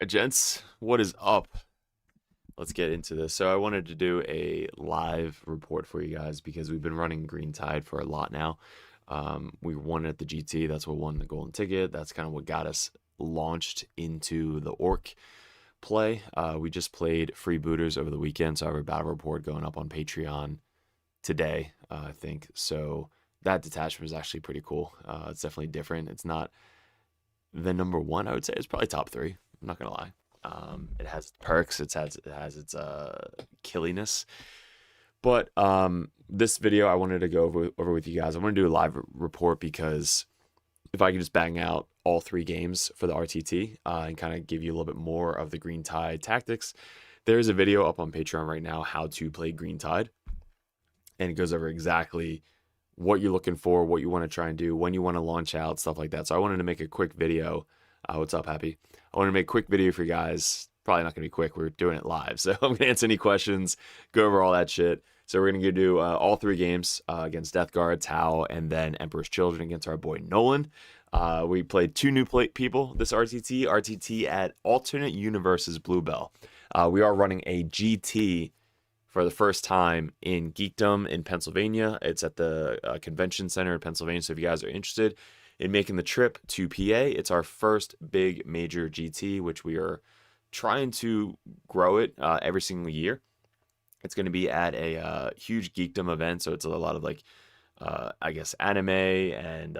Gents, what is up? Let's get into this. So I wanted to do a live report for you guys because we've been running Green Tide for a lot now. We won at the GT. That's what won the golden ticket. That's kind of what got us launched into the orc play. We just played freebooters over the weekend, so I have a battle report going up on Patreon today, I think. So that detachment is actually pretty cool. It's definitely different. It's not the number one, I would say. It's probably top three. I'm not gonna lie. It has perks. It has its killiness. But this video I wanted to go over with you guys. I want to do a live report because if I could just bang out all three games for the RTT and kind of give you a little bit more of the Green Tide tactics, there's a video up on Patreon right now how to play Green Tide, and it goes over exactly what you're looking for, what you want to try and do, when you want to launch out, stuff like that. So I wanted to make a quick video. What's up, Happy? I want to make a quick video for you guys. Probably not going to be quick. We're doing it live. So I'm going to answer any questions, go over all that shit. So we're going to do all three games against Death Guard, Tau, and then Emperor's Children against our boy Nolan. We played two new people this RTT at Alternate Universes Bluebell. We are running a GT for the first time in Geekdom in Pennsylvania. It's at the Convention Center in Pennsylvania. So if you guys are interested in making the trip to PA, it's our first big major GT, which we are trying to grow it every single year. It's going to be at a huge Geekdom event. So it's a lot of like, I guess, anime and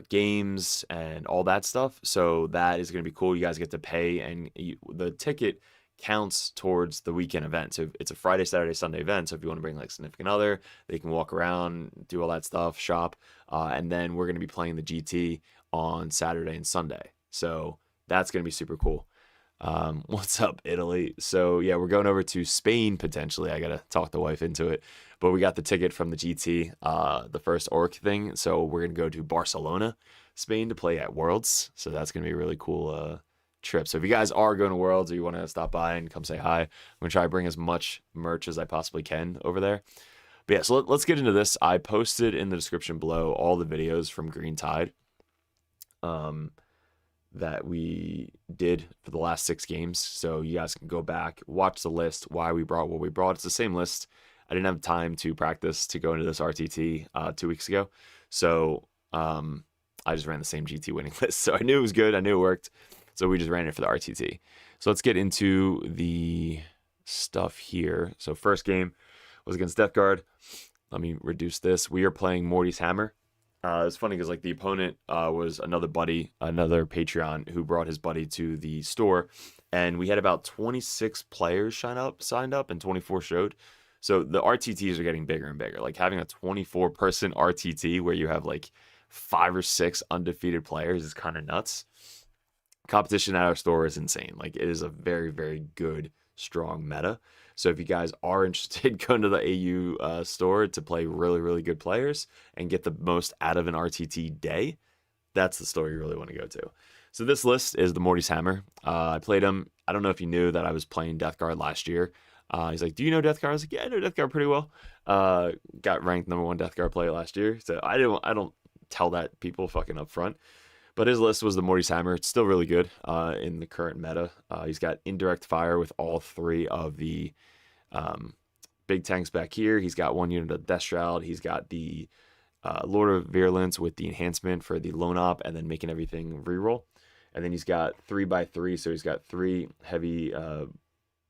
games and all that stuff. So that is going to be cool. You guys get to pay, and the ticket counts towards the weekend event. So it's a Friday, Saturday, Sunday event. So if you want to bring like significant other, they can walk around, do all that stuff, shop. And then we're going to be playing the GT on Saturday and Sunday. So that's going to be super cool. What's up, Italy? So yeah, we're going over to Spain potentially. I got to talk the wife into it. But we got the ticket from the GT, the first orc thing. So we're going to go to Barcelona, Spain to play at Worlds. So that's going to be a really cool trip. So if you guys are going to Worlds or you want to stop by and come say hi, I'm going to try to bring as much merch as I possibly can over there. But yeah, so let's get into this. I posted in the description below all the videos from Green Tide that we did for the last 6 games. So you guys can go back, watch the list, why we brought what we brought. It's the same list. I didn't have time to practice to go into this RTT 2 weeks ago. So I just ran the same GT winning list. So I knew it was good. I knew it worked. So we just ran it for the RTT. So let's get into the stuff here. So first game was against Death Guard. Let me reduce this. We are playing Morty's Hammer. It's funny because like the opponent was another buddy, another Patreon who brought his buddy to the store, and we had about 26 players signed up, and 24 showed. So the RTTs are getting bigger and bigger. Like having a 24-person RTT where you have like 5 or 6 undefeated players is kind of nuts. Competition at our store is insane. Like it is a very, very good, strong meta. So if you guys are interested, go to the AU store to play really, really good players and get the most out of an RTT day. That's the store you really want to go to. So this list is the Morty's Hammer. I played him. I don't know if you knew that I was playing Death Guard last year. He's like, do you know Death Guard? I was like, yeah, I know Death Guard pretty well. Got ranked #1 Death Guard player last year. So I don't tell that people fucking up front. But his list was the Morty's Hammer. It's still really good in the current meta. He's got indirect fire with all 3 of the big tanks back here. He's got 1 unit of Death Shroud. He's got the Lord of Virulence with the enhancement for the lone op and then making everything reroll. And then he's got 3x3. So he's got 3 heavy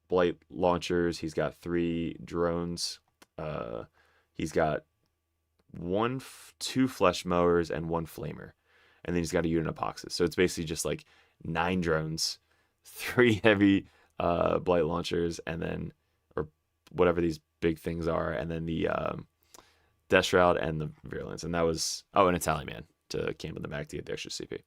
blight launchers. He's got 3 drones. He's got 2 flesh mowers and 1 flamer. And then he's got a unit of boxes. So it's basically just like 9 drones, 3 heavy blight launchers, and then, or whatever these big things are, and then the Death Shroud and the Virulence. And that was, an Italian man to camp in the back to get the extra CP.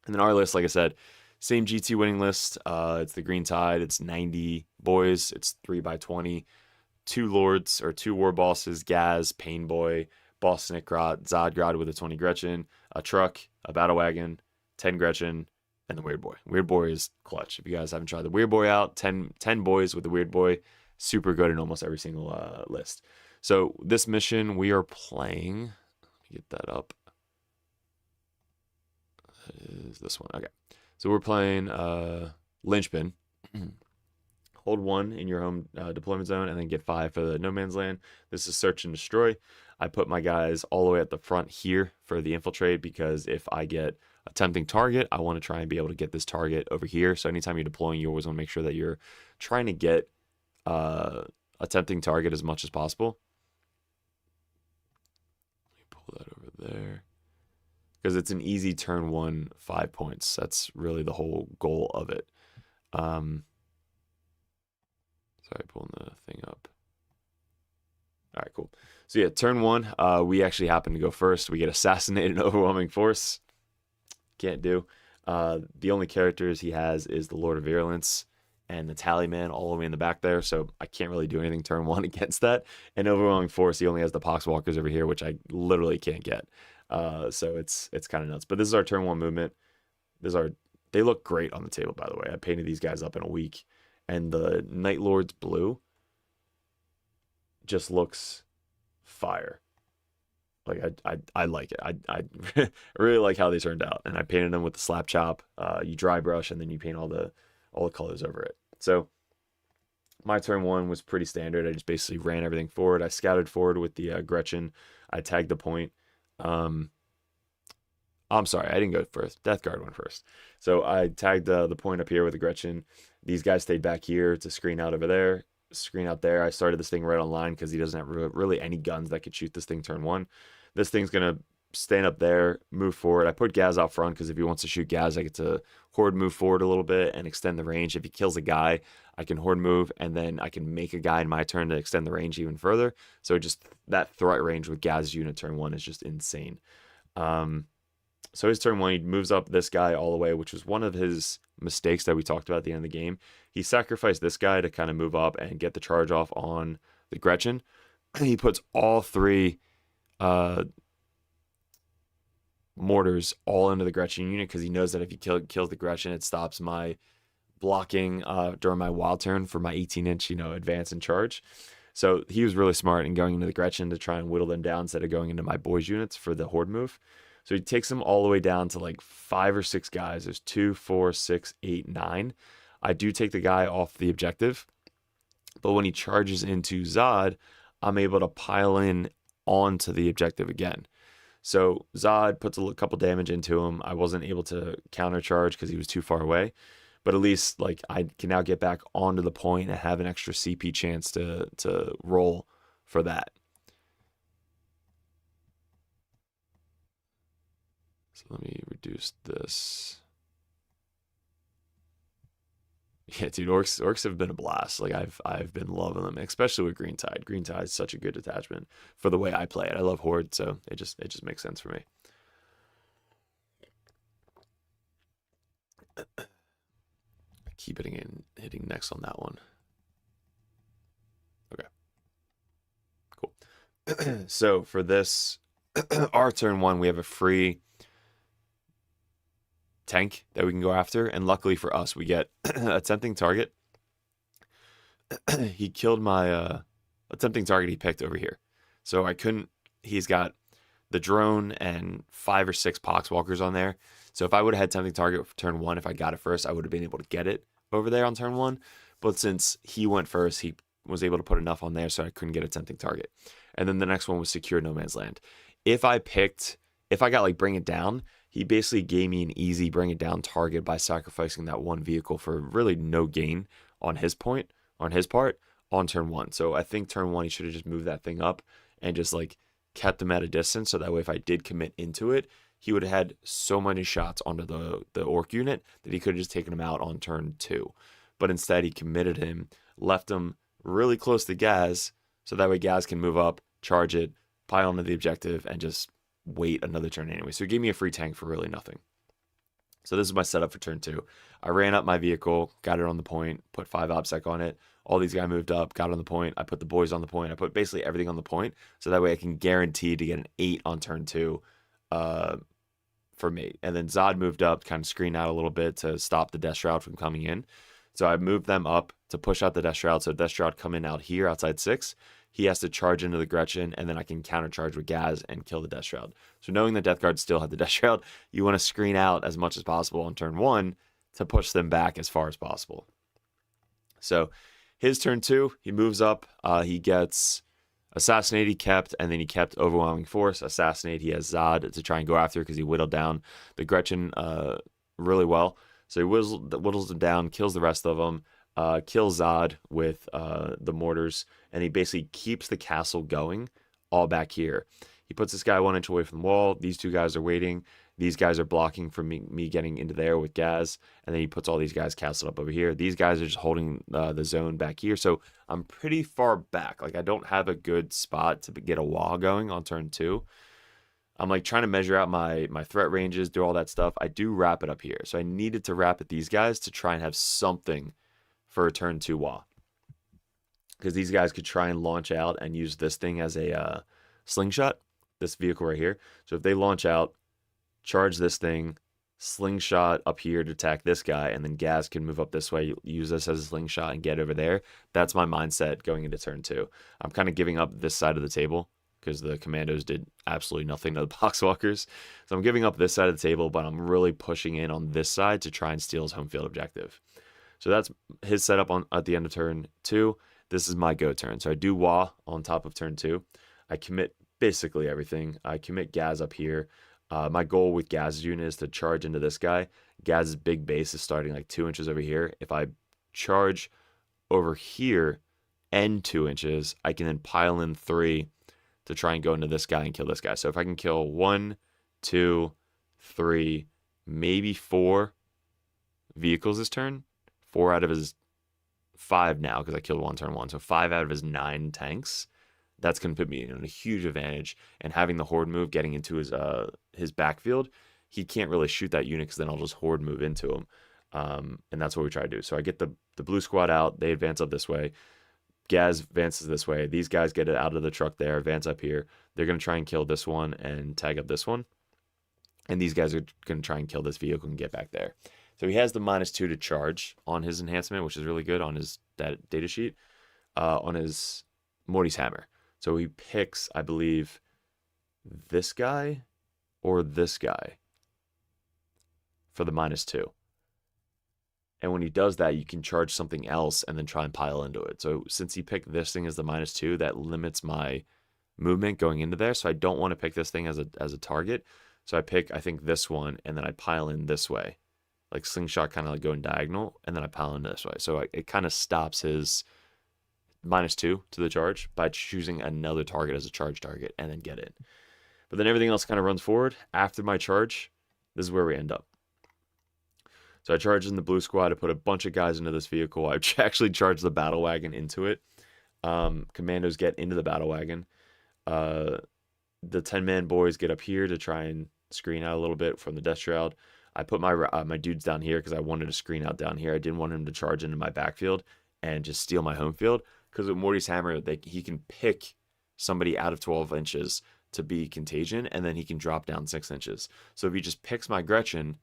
And then our list, like I said, same GT winning list. It's the Green Tide. It's 90 boys. It's 3x20. 2 lords or 2 war bosses, Gaz, Pain Boy, Boss Snikrot, Zodgrod with a 20 Gretchen, a truck, a battle wagon, 10 Gretchen, and the Weird Boy. Weird Boy is clutch. If you guys haven't tried the Weird Boy out, 10 boys with the Weird Boy, super good in almost every single list. So this mission we are playing, let me get that up, is this one. Okay. So we're playing Lynchpin. Hold 1 in your home deployment zone and then get 5 for the no man's land. This is search and destroy. I put my guys all the way at the front here for the infiltrate because if I get a tempting target, I want to try and be able to get this target over here. So anytime you're deploying, you always want to make sure that you're trying to get a tempting target as much as possible. Let me pull that over there. Because it's an easy turn 1, 5 points. That's really the whole goal of it. Sorry, pulling the thing up. All right, cool. So yeah, turn 1, we actually happen to go first. We get assassinated in overwhelming force. Can't do. The only characters he has is the Lord of Virulence and the Tallyman all the way in the back there, so I can't really do anything turn 1 against that. And overwhelming force, he only has the Poxwalkers over here, which I literally can't get. So it's kind of nuts. But this is our turn 1 movement. They look great on the table, by the way. I painted these guys up in a week. And the Night Lord's blue just looks fire. Like I like it. I really like how they turned out. And I painted them with the slap chop. You dry brush and then you paint all the colors over it. So my turn 1 was pretty standard. I just basically ran everything forward. I scouted forward with the Gretchen. I tagged the point. I'm sorry, I didn't go first. Death Guard went first. So I tagged the point up here with the Gretchen. These guys stayed back here to screen out over there, screen out there. I started this thing right on line because he doesn't have really any guns that could shoot this thing turn 1. This thing's going to stand up there, move forward. I put Gaz out front because if he wants to shoot Gaz, I get to horde move forward a little bit and extend the range. If he kills a guy, I can horde move, and then I can make a guy in my turn to extend the range even further. So just that threat range with Gaz's unit turn 1 is just insane. So his turn 1, he moves up this guy all the way, which was one of his mistakes that we talked about at the end of the game. He sacrificed this guy to kind of move up and get the charge off on the Gretchen. He puts all 3 mortars all into the Gretchen unit because he knows that if he kills the Gretchen, it stops my blocking during my wild turn for my 18-inch, advance and charge. So he was really smart in going into the Gretchen to try and whittle them down instead of going into my boys units for the horde move. So he takes them all the way down to like 5 or 6 guys. There's 2, 4, 6, 8, 9. I do take the guy off the objective, but when he charges into Zod, I'm able to pile in onto the objective again. So Zod puts a couple damage into him. I wasn't able to countercharge because he was too far away, but at least like I can now get back onto the point and have an extra CP chance to roll for that. So let me reduce this. Yeah, dude, orcs have been a blast. Like I've been loving them, especially with Green Tide. Green Tide is such a good detachment for the way I play it. I love Horde, so it just makes sense for me. I keep hitting next on that one. Okay, cool. So for this, our turn 1, we have a free tank that we can go after, and luckily for us, we get a tempting target. He killed my a tempting target he picked over here, so I couldn't. He's got the drone and 5 or 6 Poxwalkers on there. So if I would have had tempting target for turn 1, if I got it first, I would have been able to get it over there on turn 1. But since he went first, he was able to put enough on there, so I couldn't get a tempting target. And then the next one was secure no man's land. If I got like bring it down, he basically gave me an easy bring it down target by sacrificing that one vehicle for really no gain on his part on turn 1. So I think turn 1 he should have just moved that thing up and just like kept him at a distance, so that way if I did commit into it, he would have had so many shots onto the orc unit that he could have just taken him out on turn 2. But instead he committed him, left him really close to Gaz, so that way Gaz can move up, charge it, pile onto the objective, and just wait another turn anyway. So he gave me a free tank for really nothing. So this is my setup for turn 2. I ran up my vehicle, got it on the point, put 5 OBSEC on it. All these guys moved up, got on the point. I put the boys on the point. I put basically everything on the point, so that way I can guarantee to get an 8 on turn 2 for me. And then Zod moved up, kind of screen out a little bit to stop the Death Shroud from coming in. So I moved them up to push out the Death Shroud. So Death Shroud come in out here outside 6. He has to charge into the Gretchen, and then I can countercharge with Gaz and kill the Death Shroud. So knowing the Death Guard still had the Death Shroud, you want to screen out as much as possible on turn 1 to push them back as far as possible. So his turn 2, he moves up. He gets assassinate, he kept, and then he kept overwhelming force. Assassinate, he has Zod to try and go after because he whittled down the Gretchen really well. So he whittles them down, kills the rest of them, kills Zod with the mortars, and he basically keeps the castle going all back here. He puts this guy 1 inch away from the wall. These 2 guys are waiting. These guys are blocking from me getting into there with Gaz. And then he puts all these guys castled up over here. These guys are just holding the zone back here. So I'm pretty far back. Like, I don't have a good spot to get a wall going on turn 2. I'm like trying to measure out my threat ranges, do all that stuff. I do wrap it up here. So I needed to wrap at these guys to try and have something for a turn 2 wall. Because these guys could try and launch out and use this thing as a slingshot. This vehicle right here. So if they launch out, charge this thing, slingshot up here to attack this guy, and then Gaz can move up this way, use this as a slingshot and get over there. That's my mindset going into turn 2. I'm kind of giving up this side of the table because the commandos did absolutely nothing to the boxwalkers. So I'm giving up this side of the table, but I'm really pushing in on this side to try and steal his home field objective. So that's his setup at the end of turn 2. This is my go turn. So I do Wah on top of turn 2. I commit basically everything. I commit Gaz up here. My goal with Gaz's unit is to charge into this guy. Gaz's big base is starting like 2 inches over here. If I charge over here and 2 inches, I can then pile in 3 to try and go into this guy and kill this guy. So if I can kill 1, 2, 3, maybe 4 vehicles this turn, 4 out of his 5 now because I killed 1 turn 1. So 5 out of his 9 tanks. That's going to put me in a huge advantage. And having the horde move, getting into his backfield, he can't really shoot that unit because then I'll just horde move into him. And that's what we try to do. So I get the blue squad out. They advance up this way. Gaz advances this way. These guys get it out of the truck there, advance up here. They're going to try and kill this one and tag up this one. And these guys are going to try and kill this vehicle and get back there. So he has the -2 to charge on his enhancement, which is really good on his data sheet, on his Morty's hammer. So he picks, I believe, this guy or this guy for the -2. And when he does that, you can charge something else and then try and pile into it. So since he picked this thing as the -2, that limits my movement going into there. So I don't want to pick this thing as a target. So I pick, I think, this one, and then I pile in this way. Like slingshot, kind of like going diagonal, and then I pile in this way. So it kind of stops his -2 to the charge by choosing another target as a charge target and then get it. But then everything else kind of runs forward. After my charge, this is where we end up. So I charge in the blue squad. I put a bunch of guys into this vehicle. I actually charged the battle wagon into it. Commandos get into the battle wagon. The 10-man boys get up here to try and screen out a little bit from the death shroud. I put my dudes down here because I wanted to screen out down here. I didn't want him to charge into my backfield and just steal my home field. Because with Morty's hammer, he can pick somebody out of 12 inches to be contagion, and then he can drop down 6 inches. So if he just picks my Gretchen,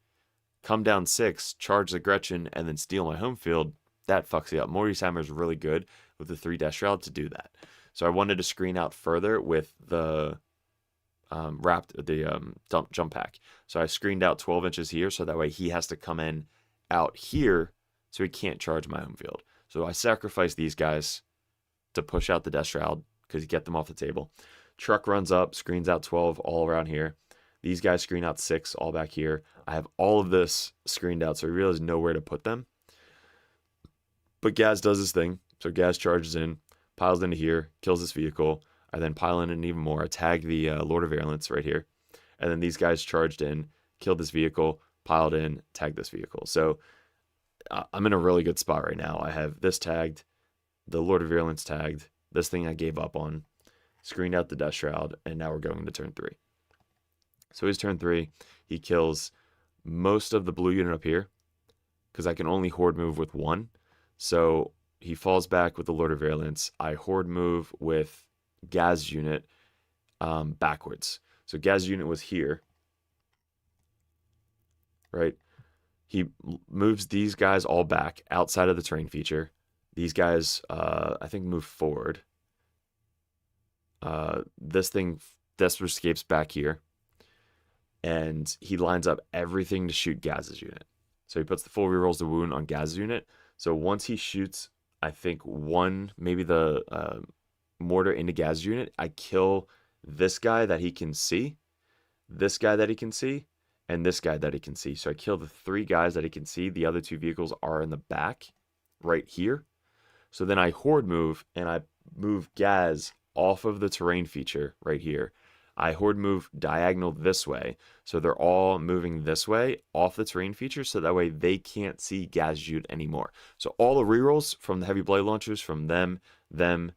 come down 6, charge the Gretchen, and then steal my home field, that fucks you up. Morty's hammer is really good with the 3 death shroud to do that. So I wanted to screen out further with the jump pack. So I screened out 12 inches here, so that way he has to come in out here, so he can't charge my home field. So I sacrificed these guys to push out the death shroud because you get them off the table. Truck runs up, screens out 12 all around here. These guys screen out 6 all back here. I have all of this screened out, so I realize nowhere to put them. But Gaz does his thing. So Gaz charges in, piles into here, kills this vehicle. I then pile in even more. I tag the Lord of Virulence right here. And then these guys charged in, killed this vehicle, piled in, tagged this vehicle. So I'm in a really good spot right now. I have this tagged, the Lord of Virulence tagged, this thing I gave up on, screened out the Death Shroud, and now we're going into turn 3. So his turn 3, he kills most of the blue unit up here, because I can only horde move with 1. So he falls back with the Lord of Virulence. I horde move with Gaz's unit backwards. So Gaz's unit was here, right? He moves these guys all back outside of the terrain feature. These guys, I think, move forward. This thing, Desperate Escapes back here. And he lines up everything to shoot Gaz's unit. So he puts the full rerolls the wound on Gaz's unit. So once he shoots, I think maybe the mortar into Gaz's unit, I kill this guy that he can see, this guy that he can see, and this guy that he can see. So I kill the 3 guys that he can see. The other 2 vehicles are in the back right here. So then I horde move, and I move Gaz off of the terrain feature right here. I horde move diagonal this way. So they're all moving this way off the terrain feature, so that way they can't see Gaz unit anymore. So all the rerolls from the heavy blade launchers, from them, and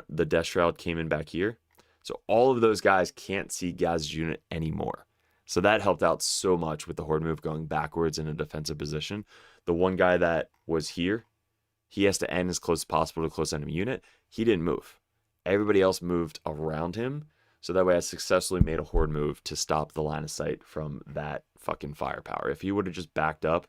the Death Shroud came in back here. So all of those guys can't see Gaz's unit anymore. So that helped out so much with the horde move going backwards in a defensive position. The one guy that was here, he has to end as close as possible to close enemy unit. He didn't move. Everybody else moved around him. So that way I successfully made a horde move to stop the line of sight from that fucking firepower. If he would have just backed up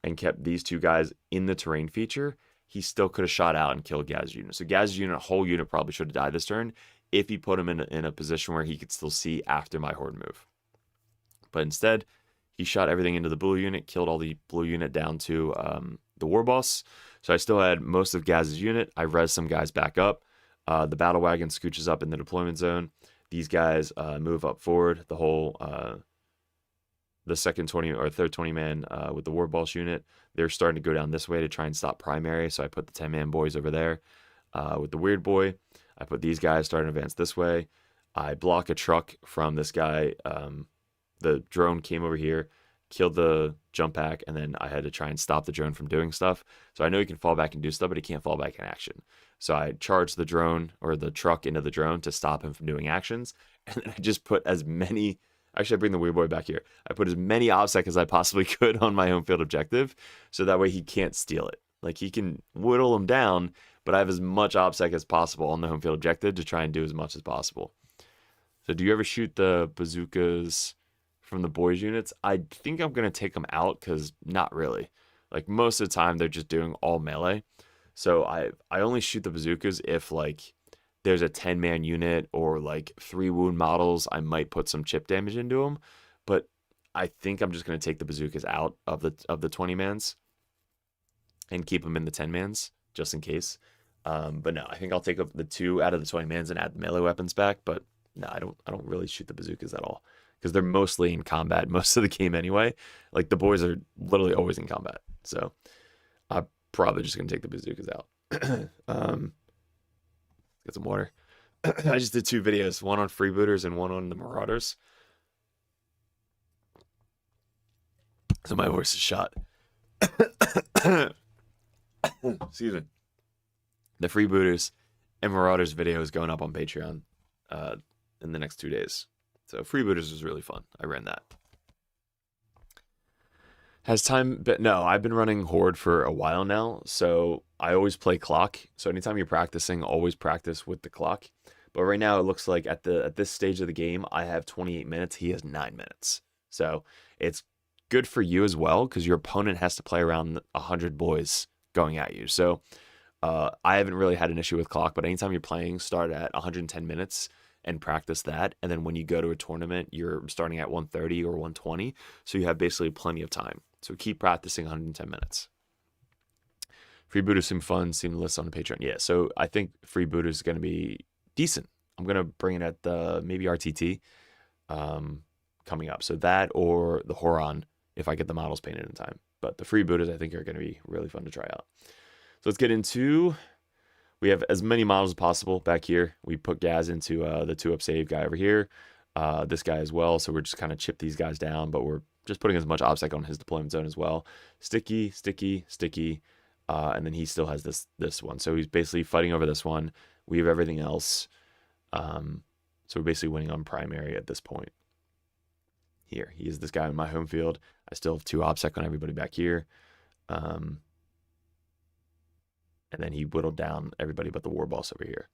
and kept these 2 guys in the terrain feature, he still could have shot out and killed Gaz's unit. So Gaz's unit, whole unit, probably should have died this turn if he put him in a position where he could still see after my horde move. But instead, he shot everything into the blue unit, killed all the blue unit down to the war boss. So I still had most of Gaz's unit. I res some guys back up. The battle wagon scooches up in the deployment zone. These guys move up forward. The whole the second 20 or third 20 man with the war boss unit, they're starting to go down this way to try and stop primary. So I put the 10 man boys over there. With the weird boy, I put these guys starting to advance this way. I block a truck from this guy. The drone came over here, killed the jump pack, and then I had to try and stop the drone from doing stuff. So I know he can fall back and do stuff, but he can't fall back in action. So I charged the drone or the truck into the drone to stop him from doing actions. And then I just put as many, actually I bring the weird boy back here. I put as many OBSEC as I possibly could on my home field objective. So that way he can't steal it. Like he can whittle him down, but I have as much OBSEC as possible on the home field objective to try and do as much as possible. So do you ever shoot the bazookas from the boys units? I think I'm going to take them out because not really. Like most of the time they're just doing all melee. So I only shoot the bazookas if like there's a 10-man unit or like 3 wound models. I might put some chip damage into them, but I think I'm just going to take the bazookas out of the 20 mans and keep them in the 10 mans just in case. But no, I think I'll take the 2 out of the 20 mans and add the melee weapons back. But no, I don't really shoot the bazookas at all because they're mostly in combat most of the game anyway. Like the boys are literally always in combat. So I'm probably just gonna take the bazookas out. Get some water. I just did 2 videos, one on freebooters and one on the marauders. So my voice is shot. Excuse me. The freebooters and marauders video is going up on Patreon in the next 2 days. So freebooters was really fun. I ran that. Has time, but no, I've been running Horde for a while now, so I always play clock. So anytime you're practicing, always practice with the clock. But right now it looks like at this stage of the game, I have 28 minutes. He has 9 minutes. So it's good for you as well because your opponent has to play around 100 boys going at you. So I haven't really had an issue with clock, but anytime you're playing, start at 110 minutes and practice that. And then when you go to a tournament, you're starting at 130 or 120. So you have basically plenty of time. So keep practicing 110 minutes. Freebooters seem fun. Seem to list on the Patreon. Yeah, so I think Freebooters is going to be decent. I'm going to bring it at the maybe RTT coming up. So that or the Horon if I get the models painted in time. But the Freebooters I think are going to be really fun to try out. So let's get into... We have as many models as possible back here. We put Gaz into the 2-up save guy over here. This guy as well. So we're just kind of chip these guys down, but we're just putting as much OBSEC on his deployment zone as well. Sticky, sticky, sticky. And then he still has this one. So he's basically fighting over this one. We have everything else. So we're basically winning on primary at this point. Here, he is this guy in my home field. I still have 2 OBSEC on everybody back here. And then he whittled down everybody but the war boss over here.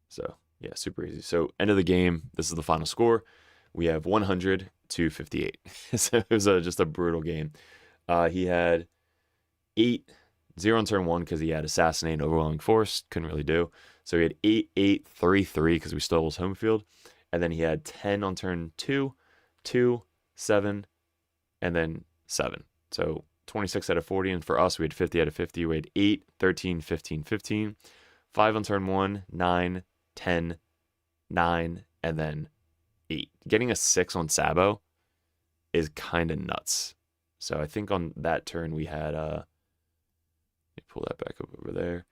So, yeah, super easy. So, end of the game. This is the final score. We have 100 to 58. So, it was just a brutal game. He had 8, 0 on turn 1 because he had Assassinate and Overwhelming Force. Couldn't really do. So, he had 8, 8, 3, 3 because we stole his home field. And then he had 10 on turn 2, 2, 7, and then 7. So 26 out of 40, and for us, we had 50 out of 50. We had 8, 13, 15, 15. 5 on turn 1, 9, 10, 9, and then 8. Getting a 6 on Sabo is kind of nuts. So I think on that turn we had, let me pull that back up over there.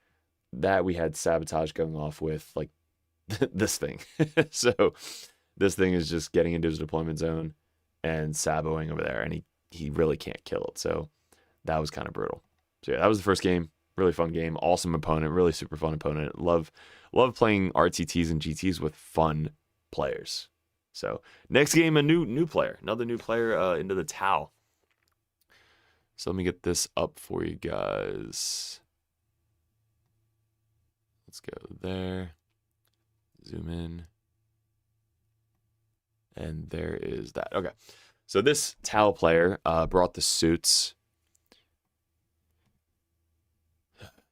That we had Sabotage going off with, like, this thing. So this thing is just getting into his deployment zone and saboing over there, and he really can't kill it. So that was kind of brutal. So yeah, that was the first game. Really fun game. Awesome opponent. Really super fun opponent. Love playing RTTs and GTs with fun players. So next game, a new player. Another new player into the Tau. So let me get this up for you guys. Let's go there. Zoom in. And there is that. Okay. So this Tau player brought the suits.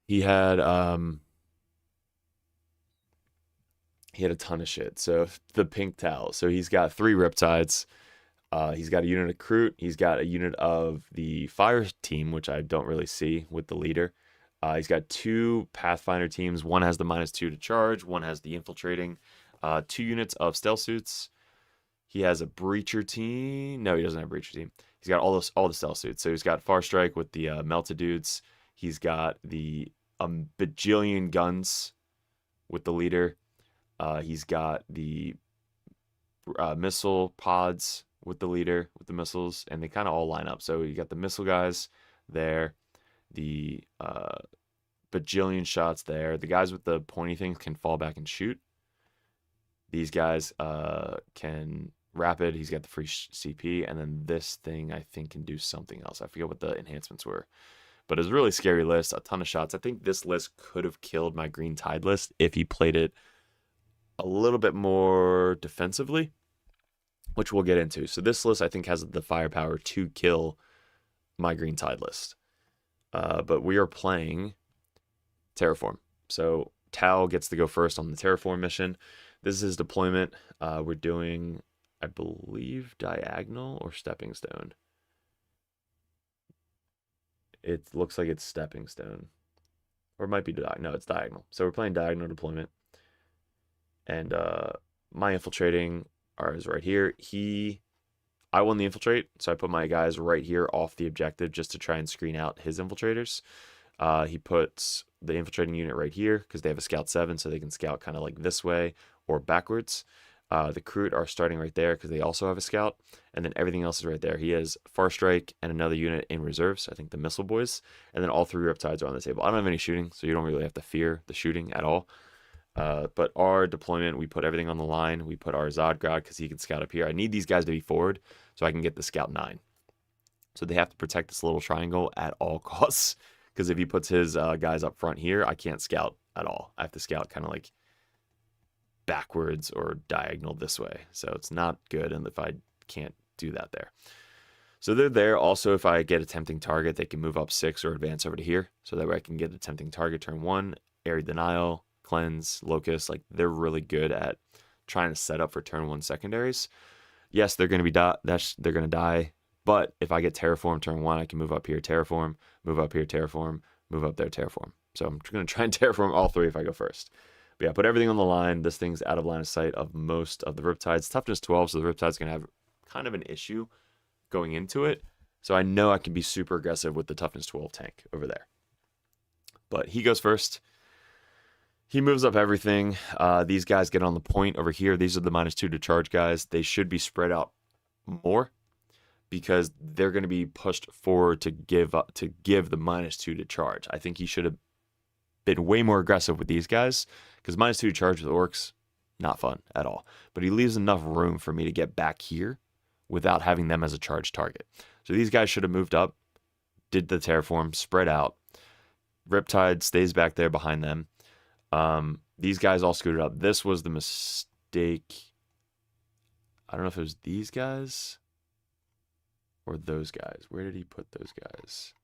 He had a ton of shit. So the pink Tau. So he's got 3 Riptides. He's got a unit of Kroot. He's got a unit of the Fire team, which I don't really see with the leader. He's got 2 Pathfinder teams. One has the -2 to charge. One has the infiltrating. 2 units of stealth suits. He has a breacher team. No, he doesn't have a breacher team. He's got all the stealth suits. So he's got Far Strike with the melted dudes. He's got the bajillion guns with the leader. He's got the missile pods with the leader, with the missiles, and they kind of all line up. So you got the missile guys there, the bajillion shots there. The guys with the pointy things can fall back and shoot. These guys can rapid. He's got the free CP, and then this thing I think can do something else. I forget what the enhancements were, but it's a really scary list. A ton of shots. I think this list could have killed my Green Tide list if he played it a little bit more defensively, which we'll get into. So this list I think has the firepower to kill my Green Tide list. But we are playing Terraform. So Tau gets to go first on the Terraform mission. This is his deployment. We're doing, I believe, diagonal or stepping stone. It looks like it's stepping stone. Or it might be diagonal. No, it's diagonal. So we're playing diagonal deployment. And my infiltrating is right here. I won the infiltrate, so I put my guys right here off the objective just to try and screen out his infiltrators. He puts the infiltrating unit right here because they have a scout 7, so they can scout kind of like this way or backwards. The Kroot are starting right there because they also have a scout, and then everything else is right there. He has Far Strike and another unit in reserves, I think the Missile Boys, and then all 3 Riptides are on the table. I don't have any shooting, so you don't really have to fear the shooting at all. But our deployment, we put everything on the line. We put our Zodgrod because he can scout up here. I need these guys to be forward so I can get the scout 9. So they have to protect this little triangle at all costs, because if he puts his guys up front here, I can't scout at all. I have to scout kind of like backwards or diagonal this way. So it's not good, and if I can't do that there. So they're there. Also, if I get a tempting target, they can move up 6 or advance over to here. So that way I can get a tempting target turn 1, area denial, cleanse, locust. Like, they're really good at trying to set up for turn 1 secondaries. Yes, they're going to be they're going to die. But if I get terraform turn 1, I can move up here, terraform, move up here, terraform, move up there, terraform. So I'm going to try and terraform all 3 if I go first. But yeah, put everything on the line. This thing's out of line of sight of most of the Riptides. Toughness 12, so the Riptide's going to have kind of an issue going into it. So I know I can be super aggressive with the toughness 12 tank over there. But he goes first. He moves up everything. These guys get on the point over here. These are the -2 to charge guys. They should be spread out more because they're going to be pushed forward to give the -2 to charge. I think he should have been way more aggressive with these guys because -2 to charge with orcs, not fun at all. But he leaves enough room for me to get back here without having them as a charge target. So these guys should have moved up, did the terraform, spread out. Riptide stays back there behind them. These guys all scooted up. This was the mistake. I don't know if it was these guys or those guys. Where did he put those guys?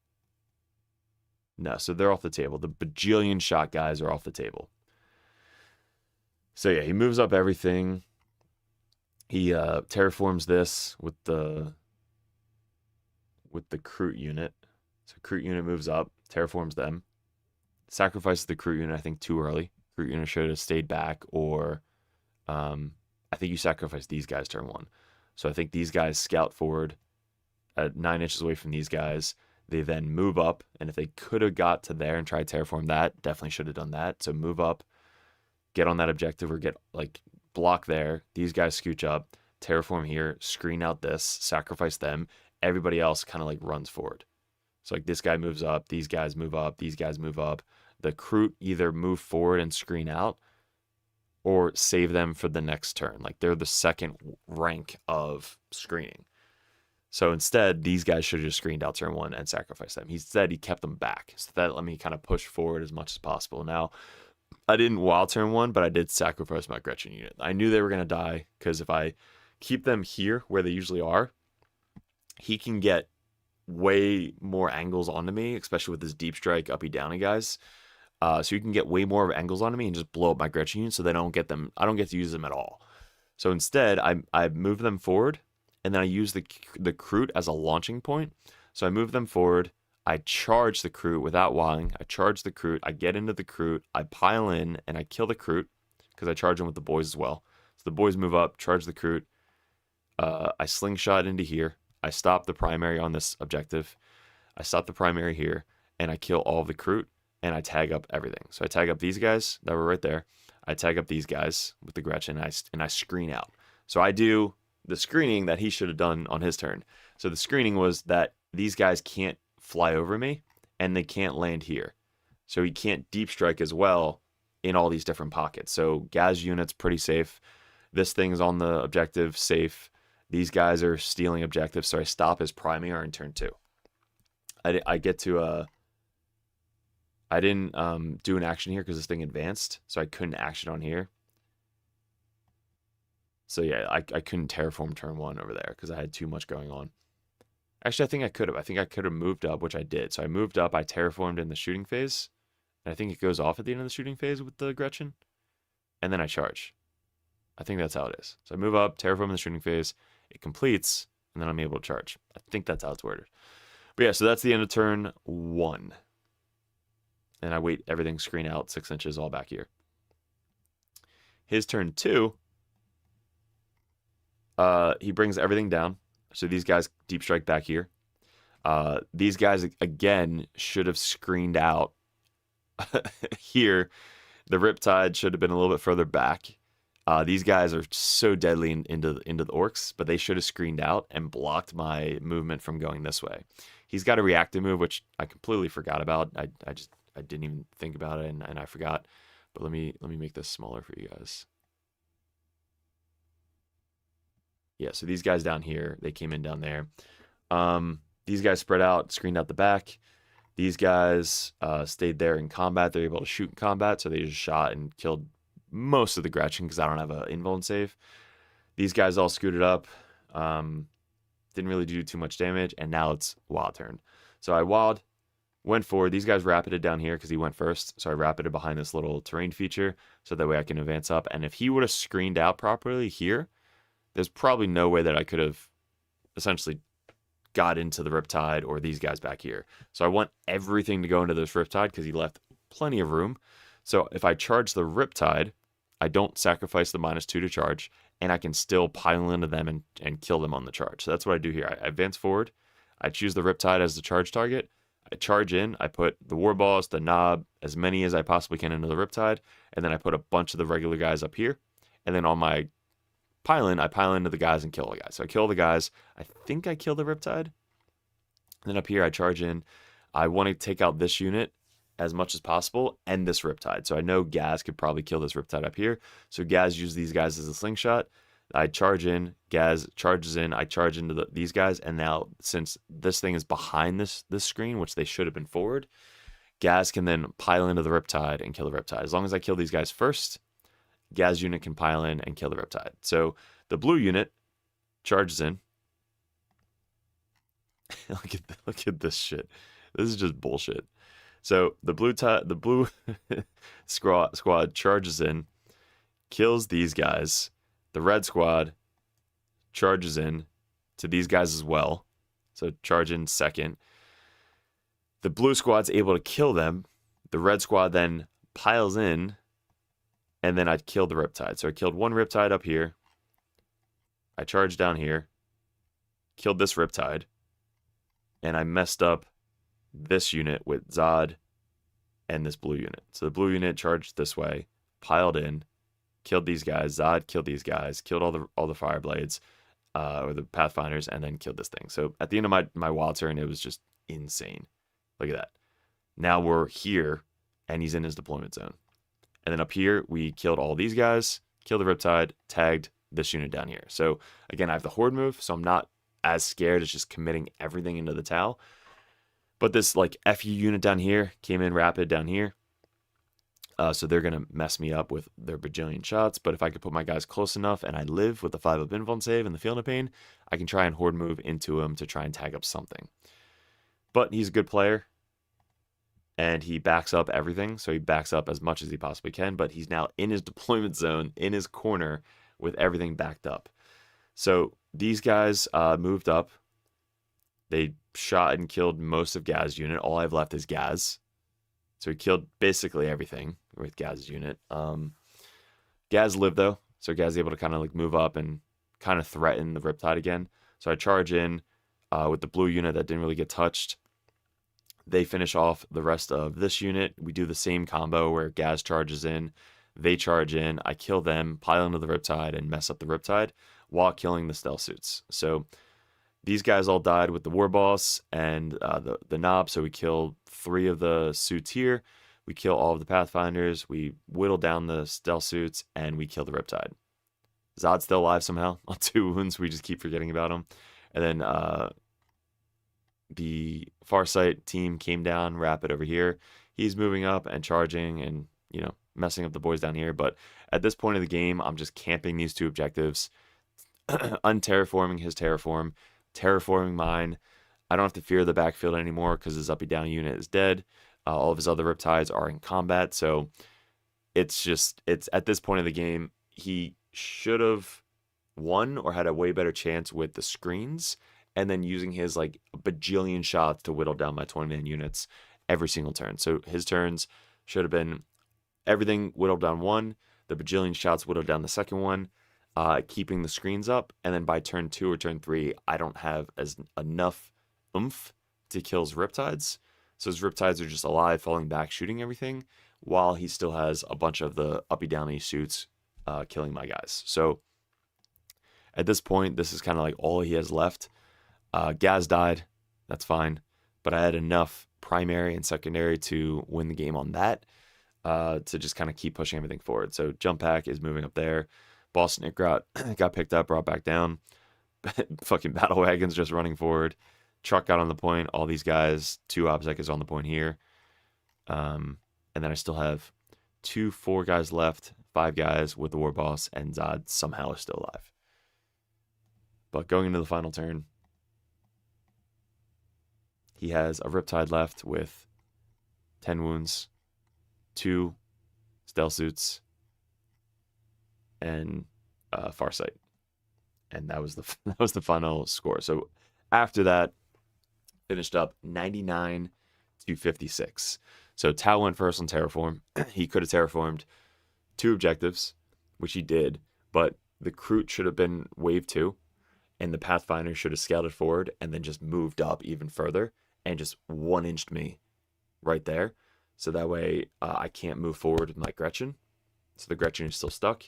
No, so they're off the table. The bajillion shot guys are off the table. So yeah, he moves up everything. He terraforms this with the Kroot unit. So Kroot unit moves up, terraforms them, sacrifices the Kroot unit, I think, too early. Kroot unit should have stayed back, or I think you sacrifice these guys turn 1. So I think these guys scout forward at 9 inches away from these guys. They then move up, and if they could have got to there and tried to terraform that, definitely should have done that. So move up, get on that objective, or get, like, block there. These guys scooch up, terraform here, screen out this, sacrifice them. Everybody else kind of, like, runs forward. So, like, this guy moves up, these guys move up, these guys move up. The Kroot either move forward and screen out, or save them for the next turn. Like, they're the second rank of screening. So instead, these guys should have just screened out turn 1 and sacrificed them. Instead, he kept them back. So that let me kind of push forward as much as possible. Now, I didn't wild turn 1, but I did sacrifice my Gretchen unit. I knew they were going to die, because if I keep them here where they usually are, he can get way more angles onto me, especially with his deep strike, uppy, downy guys. So you can get way more angles onto me and just blow up my Gretchen unit, so they don't get them. I don't get to use them at all. So instead, I move them forward, and then I use the Kroot as a launching point. So I move them forward. I charge the Kroot without wilding. I charge the Kroot. I get into the Kroot. I pile in, and I kill the Kroot, because I charge him with the boys as well. So the boys move up, charge the Kroot. I slingshot into here. I stop the primary on this objective. I stop the primary here, and I kill all of the Kroot, and I tag up everything. So I tag up these guys that were right there. I tag up these guys with the Gretchen, and I screen out. So I do the screening that he should have done on his turn. So the screening was that these guys can't fly over me, and they can't land here. So he can't deep strike as well in all these different pockets. So Gaz unit's pretty safe. This thing's on the objective, safe. These guys are stealing objectives, so I stop his primary in turn 2. I get to I didn't do an action here because this thing advanced, so I couldn't action on here. So yeah, I couldn't terraform turn 1 over there because I had too much going on. Actually, I think I could have. I think I could have moved up, which I did. So I moved up, I terraformed in the shooting phase, and I think it goes off at the end of the shooting phase with the Gretchen, and then I charge. I think that's how it is. So I move up, terraform in the shooting phase, it completes, and then I'm able to charge. I think that's how it's worded. But yeah, so that's the end of turn 1. And I wait everything screen out 6 inches all back here. His turn 2, he brings everything down. So these guys deep strike back here. These guys, again, should have screened out here. The Riptide should have been a little bit further back. These guys are so deadly into the orcs, but they should have screened out and blocked my movement from going this way. He's got a reactive move, which I completely forgot about. I didn't even think about it, and I forgot. But let me make this smaller for you guys. Yeah, so these guys down here, they came in down there. These guys spread out, screened out the back. These guys stayed there in combat. They're able to shoot in combat, so they just shot and killed most of the Gretchen because I don't have an invuln save. These guys all scooted up. Didn't really do too much damage, and now it's wild turn. So I wild, went forward. These guys rapided down here because he went first, so I rapided behind this little terrain feature so that way I can advance up. And if he would have screened out properly here, there's probably no way that I could have essentially got into the Riptide or these guys back here. So I want everything to go into this Riptide because he left plenty of room. So if I charge the Riptide, I don't sacrifice the -2 to charge, and I can still pile into them and kill them on the charge. So that's what I do here. I advance forward. I choose the Riptide as the charge target. I charge in. I put the war balls, the knob, as many as I possibly can into the Riptide, and then I put a bunch of the regular guys up here. And then on my pile-in, I pile into the guys and kill the guys. So I kill the guys. I think I kill the Riptide. And then up here, I charge in. I want to take out this unit as much as possible and this Riptide. So I know Gaz could probably kill this Riptide up here. So Gaz uses these guys as a slingshot. I charge in. Gaz charges in. I charge into these guys. And now, since this thing is behind this screen, which they should have been forward, Gaz can then pile into the Riptide and kill the Riptide. As long as I kill these guys first, Gaz unit can pile in and kill the Riptide. So the blue unit charges in. look at this shit. This is just bullshit. So the blue squad charges in, kills these guys. The red squad charges in to these guys as well. So charge in second. The blue squad's able to kill them. The red squad then piles in, and then I killed the riptide. So I killed one riptide up here. I charged down here, killed this riptide, and I messed up this unit with Zod and this blue unit. So the blue unit charged this way, piled in, killed these guys. Zod killed these guys, killed all the fire blades, or the pathfinders, and then killed this thing. So at the end of my wild turn, it was just insane. Look at that. Now we're here, and he's in his deployment zone. And then up here, we killed all these guys, killed the riptide, tagged this unit down here. So again, I have the horde move, so I'm not as scared as just committing everything into the towel. But this like FU unit down here came in rapid down here. So they're going to mess me up with their bajillion shots. But if I could put my guys close enough and I live with the 5 of invuln save and the Field of Pain, I can try and horde move into him to try and tag up something. But he's a good player. And he backs up everything. So he backs up as much as he possibly can. But he's now in his deployment zone, in his corner, with everything backed up. So these guys moved up. They shot and killed most of Gaz's unit. All I have left is Gaz. So he killed basically everything with Gaz's unit. Gaz lived though. So Gaz is able to kind of like move up and kind of threaten the Riptide again. So I charge in with the blue unit that didn't really get touched. They finish off the rest of this unit. We do the same combo where Gaz charges in. They charge in. I kill them, pile into the Riptide, and mess up the Riptide while killing the stealth suits. So these guys all died with the war boss and the knob. So we killed 3 of the suits here. We kill all of the pathfinders. We whittle down the stealth suits, and we kill the Riptide. Zod's still alive somehow on 2 wounds. We just keep forgetting about him. And then the Farsight team came down rapid over here. He's moving up and charging and, you know, messing up the boys down here. But at this point of the game, I'm just camping these 2 objectives, unterraforming his terraform, terraforming mine. I don't have to fear the backfield anymore because his uppy down unit is dead. All of his other Riptides are in combat. So it's at this point of the game, he should have won or had a way better chance with the screens and then using his like bajillion shots to whittle down my 20-man units every single turn. So his turns should have been everything whittled down 1, the bajillion shots whittled down the second one, keeping the screens up, and then by turn 2 or turn 3, I don't have enough oomph to kill his Riptides. So his Riptides are just alive, falling back, shooting everything, while he still has a bunch of the uppy-downy suits killing my guys. So at this point, this is kind of like all he has left. Gaz died, that's fine, but I had enough primary and secondary to win the game on that, to just kind of keep pushing everything forward. So jump pack is moving up there. Boss Nick got picked up, brought back down. Fucking battle wagons just running forward. Truck got on the point. All these guys, 2 obsec is on the point here. And then I still have 4 guys left, 5 guys with the war boss, and Zod somehow is still alive. But going into the final turn, he has a Riptide left with 10 wounds, 2 stealth suits, and Farsight. And that was the final score. So after that, finished up 99 to 56. So Tau went first on terraform. He could have terraformed 2 objectives, which he did, but the Kroot should have been wave 2, and the Pathfinder should have scouted forward and then just moved up even further and just 1-inched me right there. So that way I can't move forward with my Gretchen. So the Gretchen is still stuck.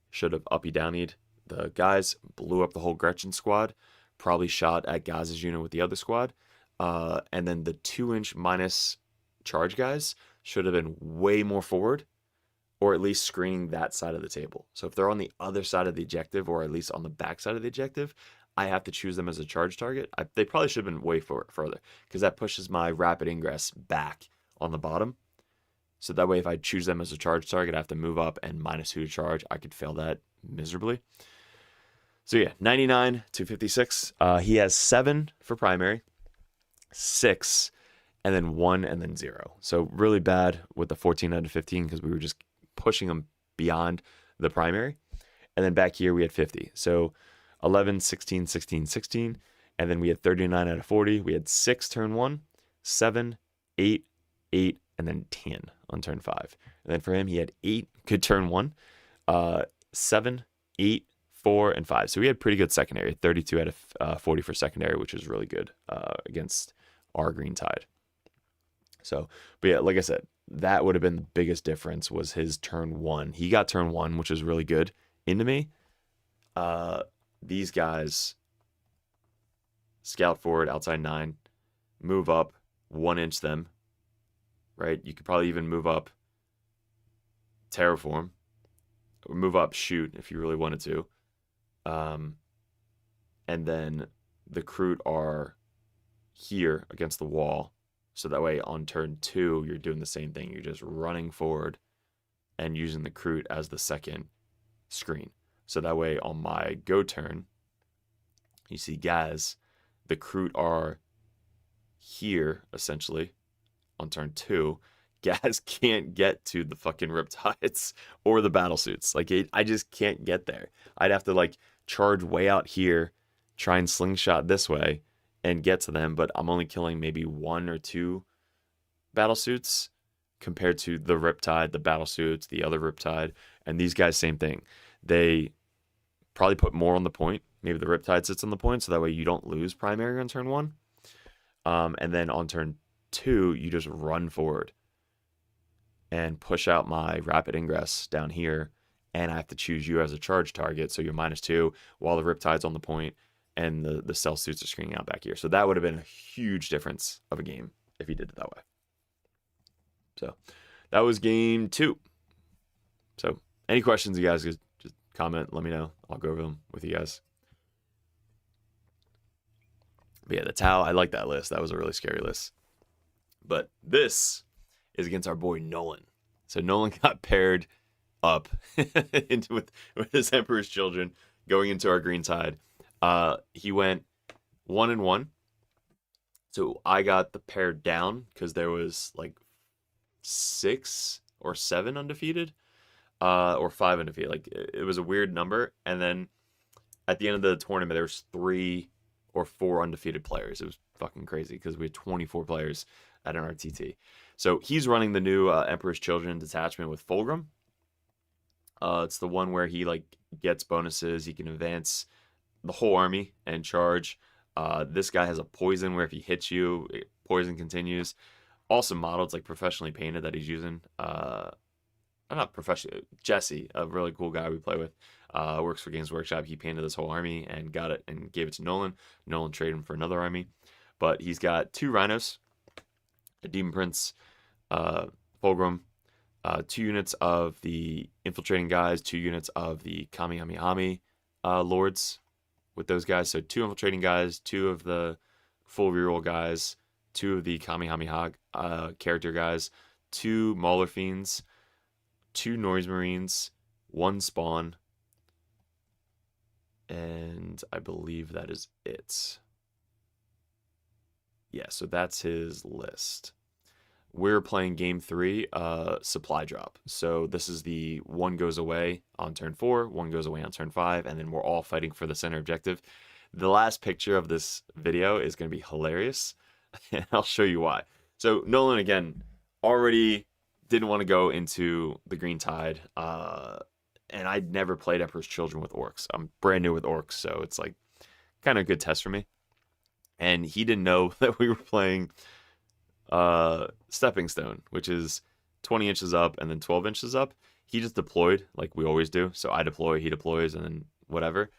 Should have uppy downied the guys, blew up the whole Gretchen squad, probably shot at Gaz's unit with the other squad. And then the 2-inch minus charge guys should have been way more forward, or at least screening that side of the table. So if they're on the other side of the objective, or at least on the back side of the objective, I have to choose them as a charge target. They probably should have been way further, because that pushes my rapid ingress back on the bottom. So that way, if I choose them as a charge target, I have to move up and -2 to charge. I could fail that miserably. So yeah, 99 to 56. He has 7 for primary, 6, and then 1, and then 0. So really bad with the 14 out of 15 because we were just pushing him beyond the primary. And then back here we had 50. So 11, 16, 16, 16. And then we had 39 out of 40. We had 6 turn 1, 7, 8, 8, and then 10 on turn 5. And then for him, he had 8 good turn 1, 7, 8, 4, and 5. So we had pretty good secondary, 32 out of 40 for secondary, which is really good against our green tide. So, but yeah, like I said, that would have been the biggest difference was his turn 1. He got turn 1, which was really good into me. These guys scout forward outside 9, move up 1 inch them, right? You could probably even move up terraform or move up shoot if you really wanted to. And then the Kroot are here against the wall. So that way on turn 2, you're doing the same thing. You're just running forward and using the Kroot as the second screen. So that way on my go turn, you see Gaz, the Kroot are here essentially on turn 2. Gaz can't get to the fucking Riptides or the battle suits. Like I just can't get there. I'd have to like charge way out here, try and slingshot this way and get to them, but I'm only killing maybe 1 or 2 battle suits compared to the Riptide, the battle suits, the other Riptide, and these guys same thing. They probably put more on the point. Maybe the Riptide sits on the point, so that way you don't lose primary on turn 1. And then on turn 2, you just run forward and push out my rapid ingress down here, and I have to choose you as a charge target, so you're -2 while the Riptide's on the point, and the cell suits are screening out back here. So that would have been a huge difference of a game if he did it that way. So that was game 2. So any questions you guys, just comment, let me know. I'll go over them with you guys. But yeah, the Tau, I like that list. That was a really scary list. But this is against our boy Nolan. So Nolan got paired up with his Emperor's Children going into our green tide. He went 1-1. So I got the pair down because there was like 6 or 7 undefeated, or 5 undefeated. Like it was a weird number. And then at the end of the tournament, there was 3 or 4 undefeated players. It was fucking crazy because we had 24 players at an RTT. So he's running the new Emperor's Children detachment with Fulgrim. It's the one where he like gets bonuses. He can advance the whole army and charge. This guy has a poison where if he hits you, poison continues. Awesome model. It's like professionally painted that he's using. Not professionally. Jesse, a really cool guy we play with, works for Games Workshop. He painted this whole army and got it and gave it to Nolan. Nolan traded him for another army. But he's got 2 rhinos, a Demon Prince, Fulgrim, 2 units of the infiltrating guys, 2 units of the Kamehameha lords with those guys. So 2 infiltrating guys, 2 of the full reroll guys, 2 of the Kamehameha character guys, 2 Mauler Fiends, 2 Noise Marines, 1 Spawn, and I believe that is it. Yeah, so that's his list. We're playing game 3, supply drop. So this is the 1 goes away on turn 4, 1 goes away on turn 5, and then we're all fighting for the center objective. The last picture of this video is going to be hilarious, and I'll show you why. So Nolan, again, already didn't want to go into the green tide, and I'd never played Emperor's Children with orcs. I'm brand new with orcs, so it's like kind of a good test for me. And he didn't know that we were playing Stepping Stone, which is 20 inches up and then 12 inches up. He just deployed like we always do. So I deploy, he deploys, and then whatever.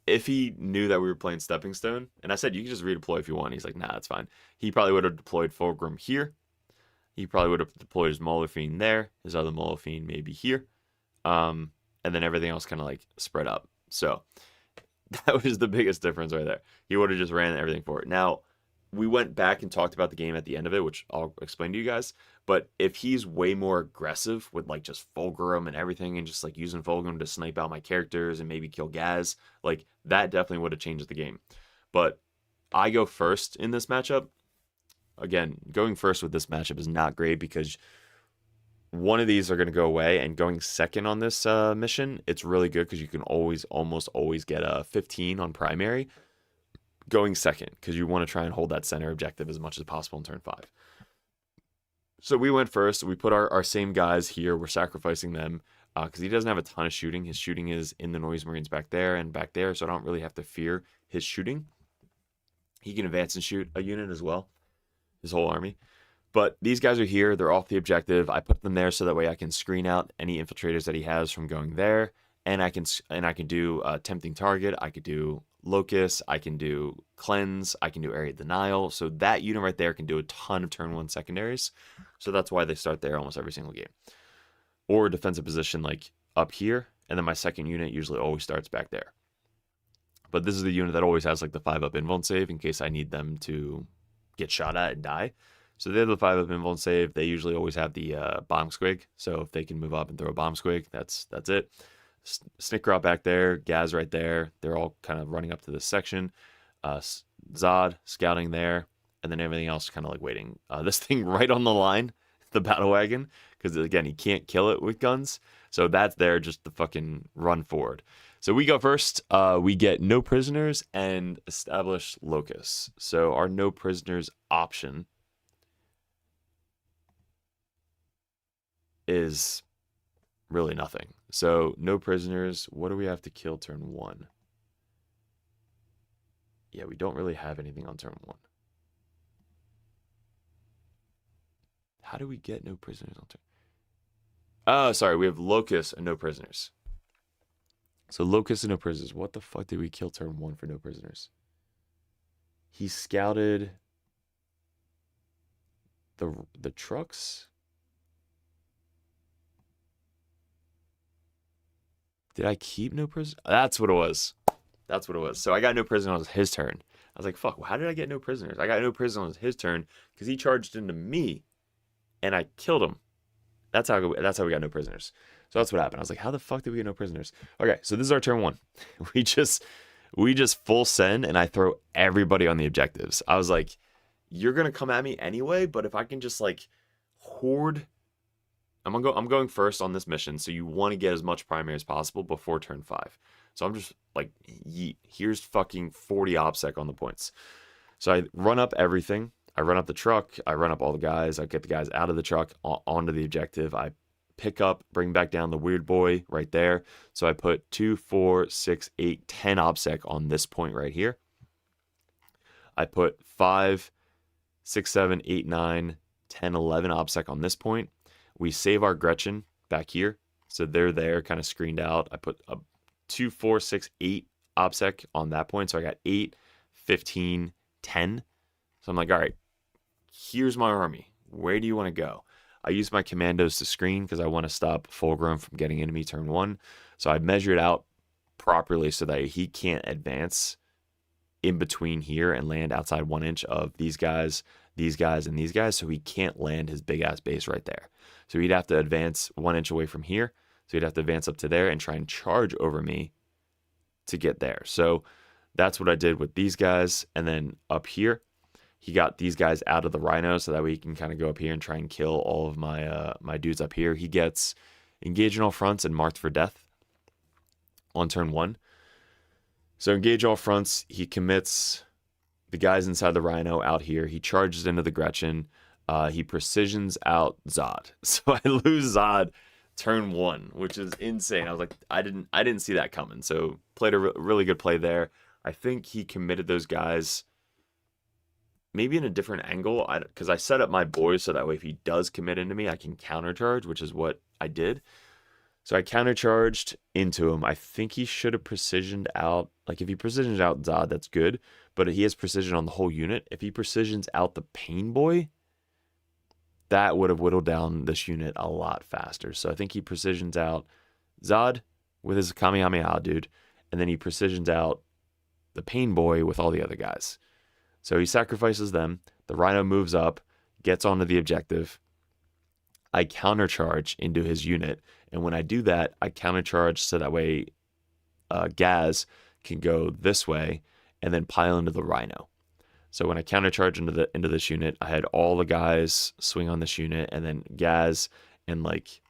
If he knew that we were playing Stepping Stone, and I said, you can just redeploy if you want. He's like, nah, that's fine. He probably would have deployed Fulgrim here. He probably would have deployed his Mauler Fiend there. His other Mauler Fiend maybe here. And then everything else kind of like spread up. So that was the biggest difference right there. He would have just ran everything for it. Now, we went back and talked about the game at the end of it, which I'll explain to you guys. But if he's way more aggressive with like just Fulgrim and everything and just like using Fulgrim to snipe out my characters and maybe kill Gaz, like that definitely would have changed the game. But I go first in this matchup. Again, going first with this matchup is not great because one of these are going to go away, and going second on this mission, it's really good because you can almost always get a 15 on primary going second, because you want to try and hold that center objective as much as possible in turn 5. So we went first. We put our same guys here. We're sacrificing them because he doesn't have a ton of shooting. His shooting is in the Noise Marines back there and back there, so I don't really have to fear his shooting. He can advance and shoot a unit as well, his whole army. But these guys are here. They're off the objective. I put them there so that way I can screen out any infiltrators that he has from going there. And I can do tempting target. I could do locust. I can do cleanse. I can do area denial. So that unit right there can do a ton of turn 1 secondaries. So that's why they start there almost every single game. Or defensive position like up here. And then my second unit usually always starts back there. But this is the unit that always has like the 5-up invuln save in case I need them to get shot at and die. So they have the 5-up invuln save. They usually always have the bomb squig. So if they can move up and throw a bomb squig, that's it. Snicker back there, Gaz right there. They're all kind of running up to this section. Zod scouting there, and then everything else kind of like waiting. This thing right on the line, the battle wagon, because again he can't kill it with guns. So that's there just to fucking run forward. So we go first. We get no prisoners and establish locusts. So our no prisoners option is really nothing. So no prisoners. What do we have to kill turn 1? Yeah, we don't really have anything on turn 1. How do we get no prisoners on turn? Oh, sorry, we have locusts and no prisoners. So locusts and no prisoners. What the fuck did we kill turn 1 for no prisoners? He scouted the trucks. Did I keep no prisoners? That's what it was. That's what it was. So I got no prisoners on his turn. I was like, fuck, well, how did I get no prisoners? I got no prisoners on his turn because he charged into me and I killed him. That's how we got no prisoners. So that's what happened. I was like, how the fuck did we get no prisoners? Okay, so this is our turn 1. We just full send and I throw everybody on the objectives. I was like, you're gonna come at me anyway, but if I can just like hoard, I'm going first on this mission, so you want to get as much primary as possible before turn 5. So I'm just like, yeet, here's fucking 40 OPSEC on the points. So I run up everything. I run up the truck. I run up all the guys. I get the guys out of the truck onto the objective. I pick up, bring back down the weird boy right there. So I put 2, 4, 6, 8, 10 OPSEC on this point right here. I put 5, 6, 7, 8, 9, 10, 11 OPSEC on this point. We save our Gretchen back here. So they're there kind of screened out. I put a 2, 4, 6, 8 OPSEC on that point. So I got 8, 15, 10. So I'm like, all right, here's my army. Where do you want to go? I use my commandos to screen because I want to stop Fulgrim from getting into me turn 1. So I measure it out properly so that he can't advance in between here and land outside 1 inch of these guys, and these guys. So he can't land his big ass base right there. So he'd have to advance 1 inch away from here. So he'd have to advance up to there and try and charge over me to get there. So that's what I did with these guys. And then up here, he got these guys out of the rhino so that way he can kind of go up here and try and kill all of my my dudes up here. He gets engaged in all fronts and marked for death on turn 1. So engage all fronts. He commits the guys inside the rhino out here. He charges into the Gretchen. He precisions out Zod. So I lose Zod turn 1, which is insane. I was like, I didn't see that coming. So played a really good play there. I think he committed those guys maybe in a different angle, because I set up my boys so that way if he does commit into me, I can countercharge, which is what I did. So I countercharged into him. I think he should have precisioned out. Like if he precisions out Zod, that's good. But he has precision on the whole unit. If he precisions out the Pain Boy, that would have whittled down this unit a lot faster. So I think he precisions out Zod with his Kamehameha dude. And then he precisions out the Pain Boy with all the other guys. So he sacrifices them. The Rhino moves up, gets onto the objective. I countercharge into his unit. And when I do that, I countercharge so that way Gaz can go this way and then pile into the Rhino. So when I countercharge into this unit, I had all the guys swing on this unit, and then Gaz and like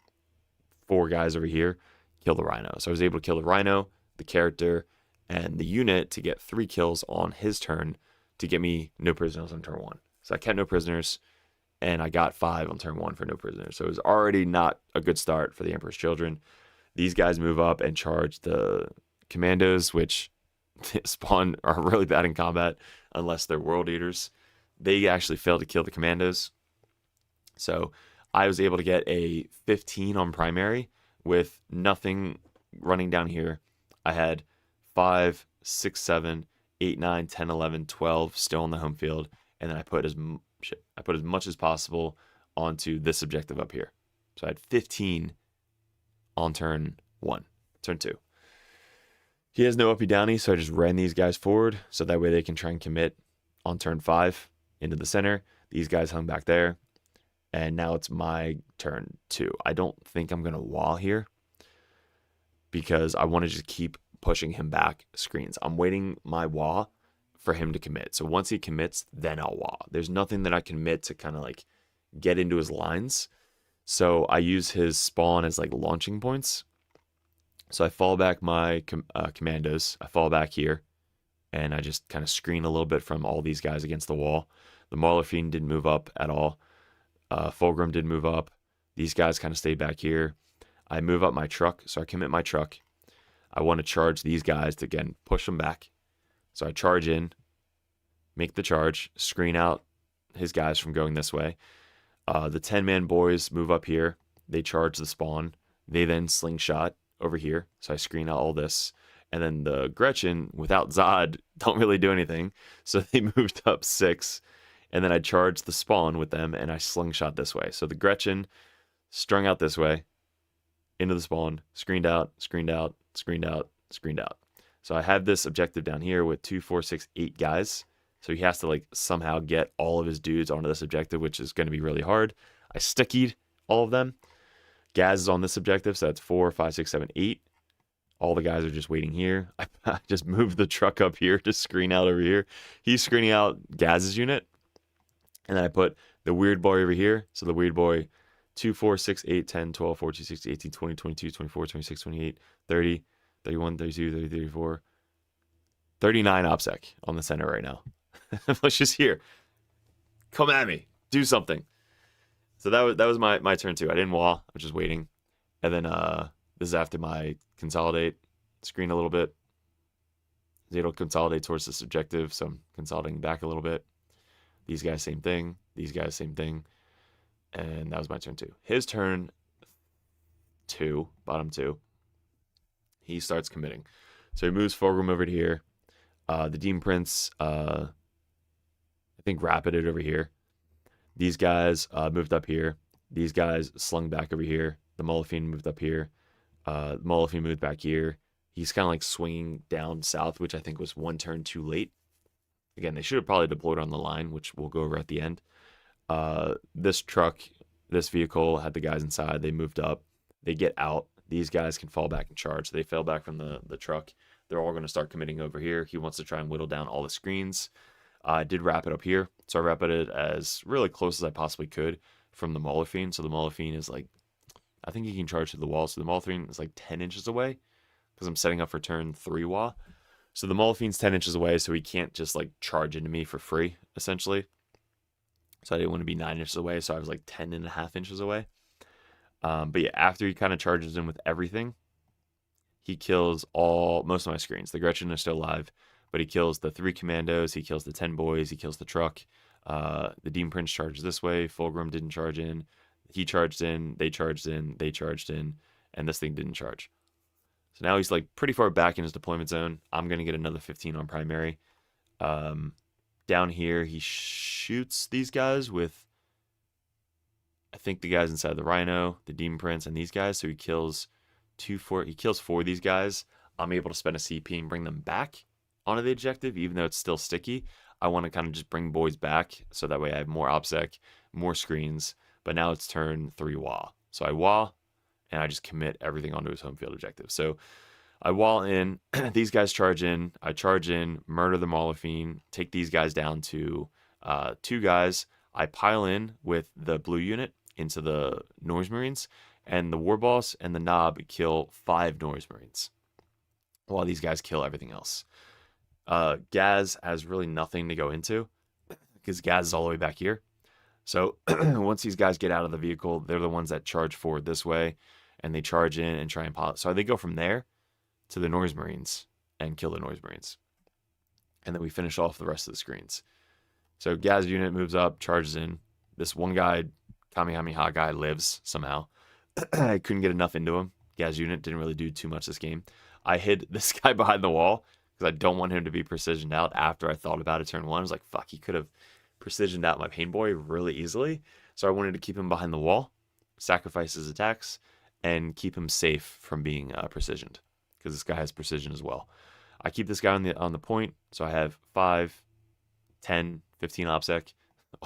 4 guys over here, kill the rhino. So I was able to kill the rhino, the character, and the unit to get 3 kills on his turn to get me no prisoners on turn 1. So I kept no prisoners, and I got 5 on turn 1 for no prisoners. So it was already not a good start for the Emperor's Children. These guys move up and charge the commandos, which spawn are really bad in combat unless they're world eaters. They actually failed to kill the commandos. So I was able to get a 15 on primary with nothing running down here. I had 5, 6, 7, 8, 9, 10, 11, 12 still on the home field. And then I put as much as possible onto this objective up here. So I had 15 on turn 1, turn 2. He has no uppy downy, so I just ran these guys forward so that way they can try and commit on turn 5 into the center. These guys hung back there. And now it's my turn 2. I don't think I'm going to wall here because I want to just keep pushing him back screens. I'm waiting my wall for him to commit. So once he commits, then I'll wall. There's nothing that I can commit to kind of like get into his lines. So I use his spawn as like launching points. So I fall back my commandos. I fall back here, and I just kind of screen a little bit from all these guys against the wall. The Mauler Fiend didn't move up at all. Fulgrim did move up. These guys kind of stayed back here. I move up my truck, so I commit my truck. I want to charge these guys to, again, push them back. So I charge in, make the charge, screen out his guys from going this way. The 10-man boys move up here. They charge the spawn. They then slingshot over here. So I screen out all this. And then the Gretchen, without Zod, don't really do anything. So they moved up 6. And then I charged the spawn with them, and I slingshot this way. So the Gretchen strung out this way, into the spawn, screened out, screened out, screened out, screened out. So I have this objective down here with 2, 4, 6, 8 guys. So he has to like somehow get all of his dudes onto this objective, which is going to be really hard. I stickied all of them. Gaz is on this objective, so that's 4, 5, 6, 7, 8. All the guys are just waiting here. I just moved the truck up here to screen out over here. He's screening out Gaz's unit. And then I put the weird boy over here. So the weird boy, 2, 4, 6, 8, 10, 12, 14, 16, 18, 20, 22, 24, 26, 28, 30, 31, 32, 33, 34, 39 OPSEC on the center right now. Let's just here. Come at me. Do something. So that was my turn 2. I didn't wall. I was just waiting. And then this is after my consolidate, screen a little bit. I was able to consolidate towards this objective, so I'm consolidating back a little bit. These guys, same thing. These guys, same thing. And that was my turn 2. His turn 2, bottom 2, he starts committing. So he moves Fulgrim over to here. The Demon Prince, I think, rapided over here. These guys moved up here. These guys slung back over here. The Molofine moved up here. The Molofine moved back here. He's kind of like swinging down south, which I think was 1 turn too late. Again, they should have probably deployed on the line, which we'll go over at the end. This truck, this vehicle had the guys inside. They moved up. They get out. These guys can fall back and charge. They fell back from the truck. They're all going to start committing over here. He wants to try and whittle down all the screens. I did wrap it up here. So I wrapped it as really close as I possibly could from the Molofine. So the Molofine is like, I think he can charge to the wall. So the Molofine is like 10 inches away because I'm setting up for turn 3 wall. So the Molofine's 10 inches away, so he can't just like charge into me for free, essentially. So I didn't want to be 9 inches away, so I was like 10.5 inches away. But yeah, after he kind of charges in with everything, he kills most of my screens. The Gretchen is still alive, but he kills the 3 commandos, he kills the 10 boys, he kills the truck. The Demon Prince charged this way, Fulgrim didn't charge in. He charged in, they charged in, they charged in, and this thing didn't charge. So now he's like pretty far back in his deployment zone. I'm going to get another 15 on primary. Down here, he shoots these guys with, I think, the guys inside the Rhino, the Demon Prince, and these guys. So he kills 4 of these guys. I'm able to spend a CP and bring them back onto the objective, even though it's still sticky. I want to kind of just bring boys back so that way I have more OPSEC, more screens. But now it's turn 3 wall. So I wall, and I just commit everything onto his home field objective. So I wall in, these guys charge in, I charge in, murder the Molofine, take these guys down to 2 guys. I pile in with the blue unit into the Noise Marines, and the War Boss and the Knob kill 5 Noise Marines, while these guys kill everything else. Gaz has really nothing to go into, because Gaz is all the way back here. So once these guys get out of the vehicle, they're the ones that charge forward this way, and they charge in and try and pilot. So they go from there to the Noise Marines and kill the Noise Marines. And then we finish off the rest of the screens. So Gaz unit moves up, charges in. This one guy, Kamehameha guy, lives somehow. I couldn't get enough into him. Gaz unit didn't really do too much this game. I hid this guy behind the wall because I don't want him to be precisioned out after I thought about it turn 1. I was like, fuck, he could have precisioned out my pain boy really easily. So I wanted to keep him behind the wall, sacrifice his attacks, and keep him safe from being precisioned, because this guy has precision as well. I keep this guy on the point, so I have 5, 10, 15 OPSEC.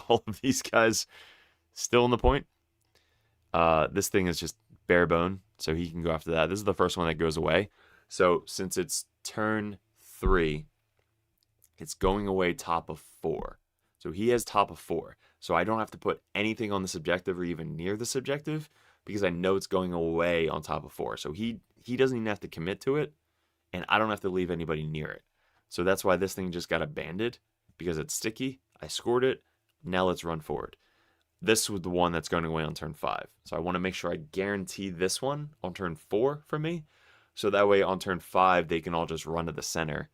All of these guys still on the point. This thing is just bare bone, so he can go after that. This is the first one that goes away. So since it's turn 3, it's going away top of 4. So he has top of 4. So I don't have to put anything on the subjective or even near the subjective, because I know it's going away on top of 4. So he doesn't even have to commit to it, and I don't have to leave anybody near it. So that's why this thing just got abandoned, because it's sticky. I scored it. Now let's run forward. This was the one that's going away on turn 5. So I want to make sure I guarantee this one on turn 4 for me. So that way on turn 5, they can all just run to the center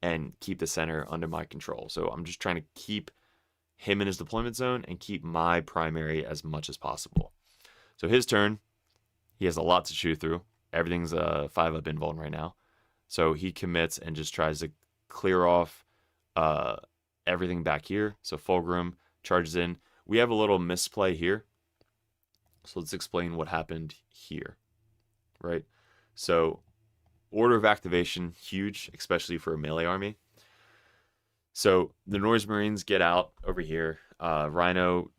and keep the center under my control. So I'm just trying to keep him in his deployment zone and keep my primary as much as possible. So his turn, he has a lot to chew through. Everything's 5-up invuln right now. So he commits and just tries to clear off everything back here. So Fulgrim charges in. We have a little misplay here. So let's explain what happened here, right? So order of activation, huge, especially for a melee army. So the Noise Marines get out over here. Rhino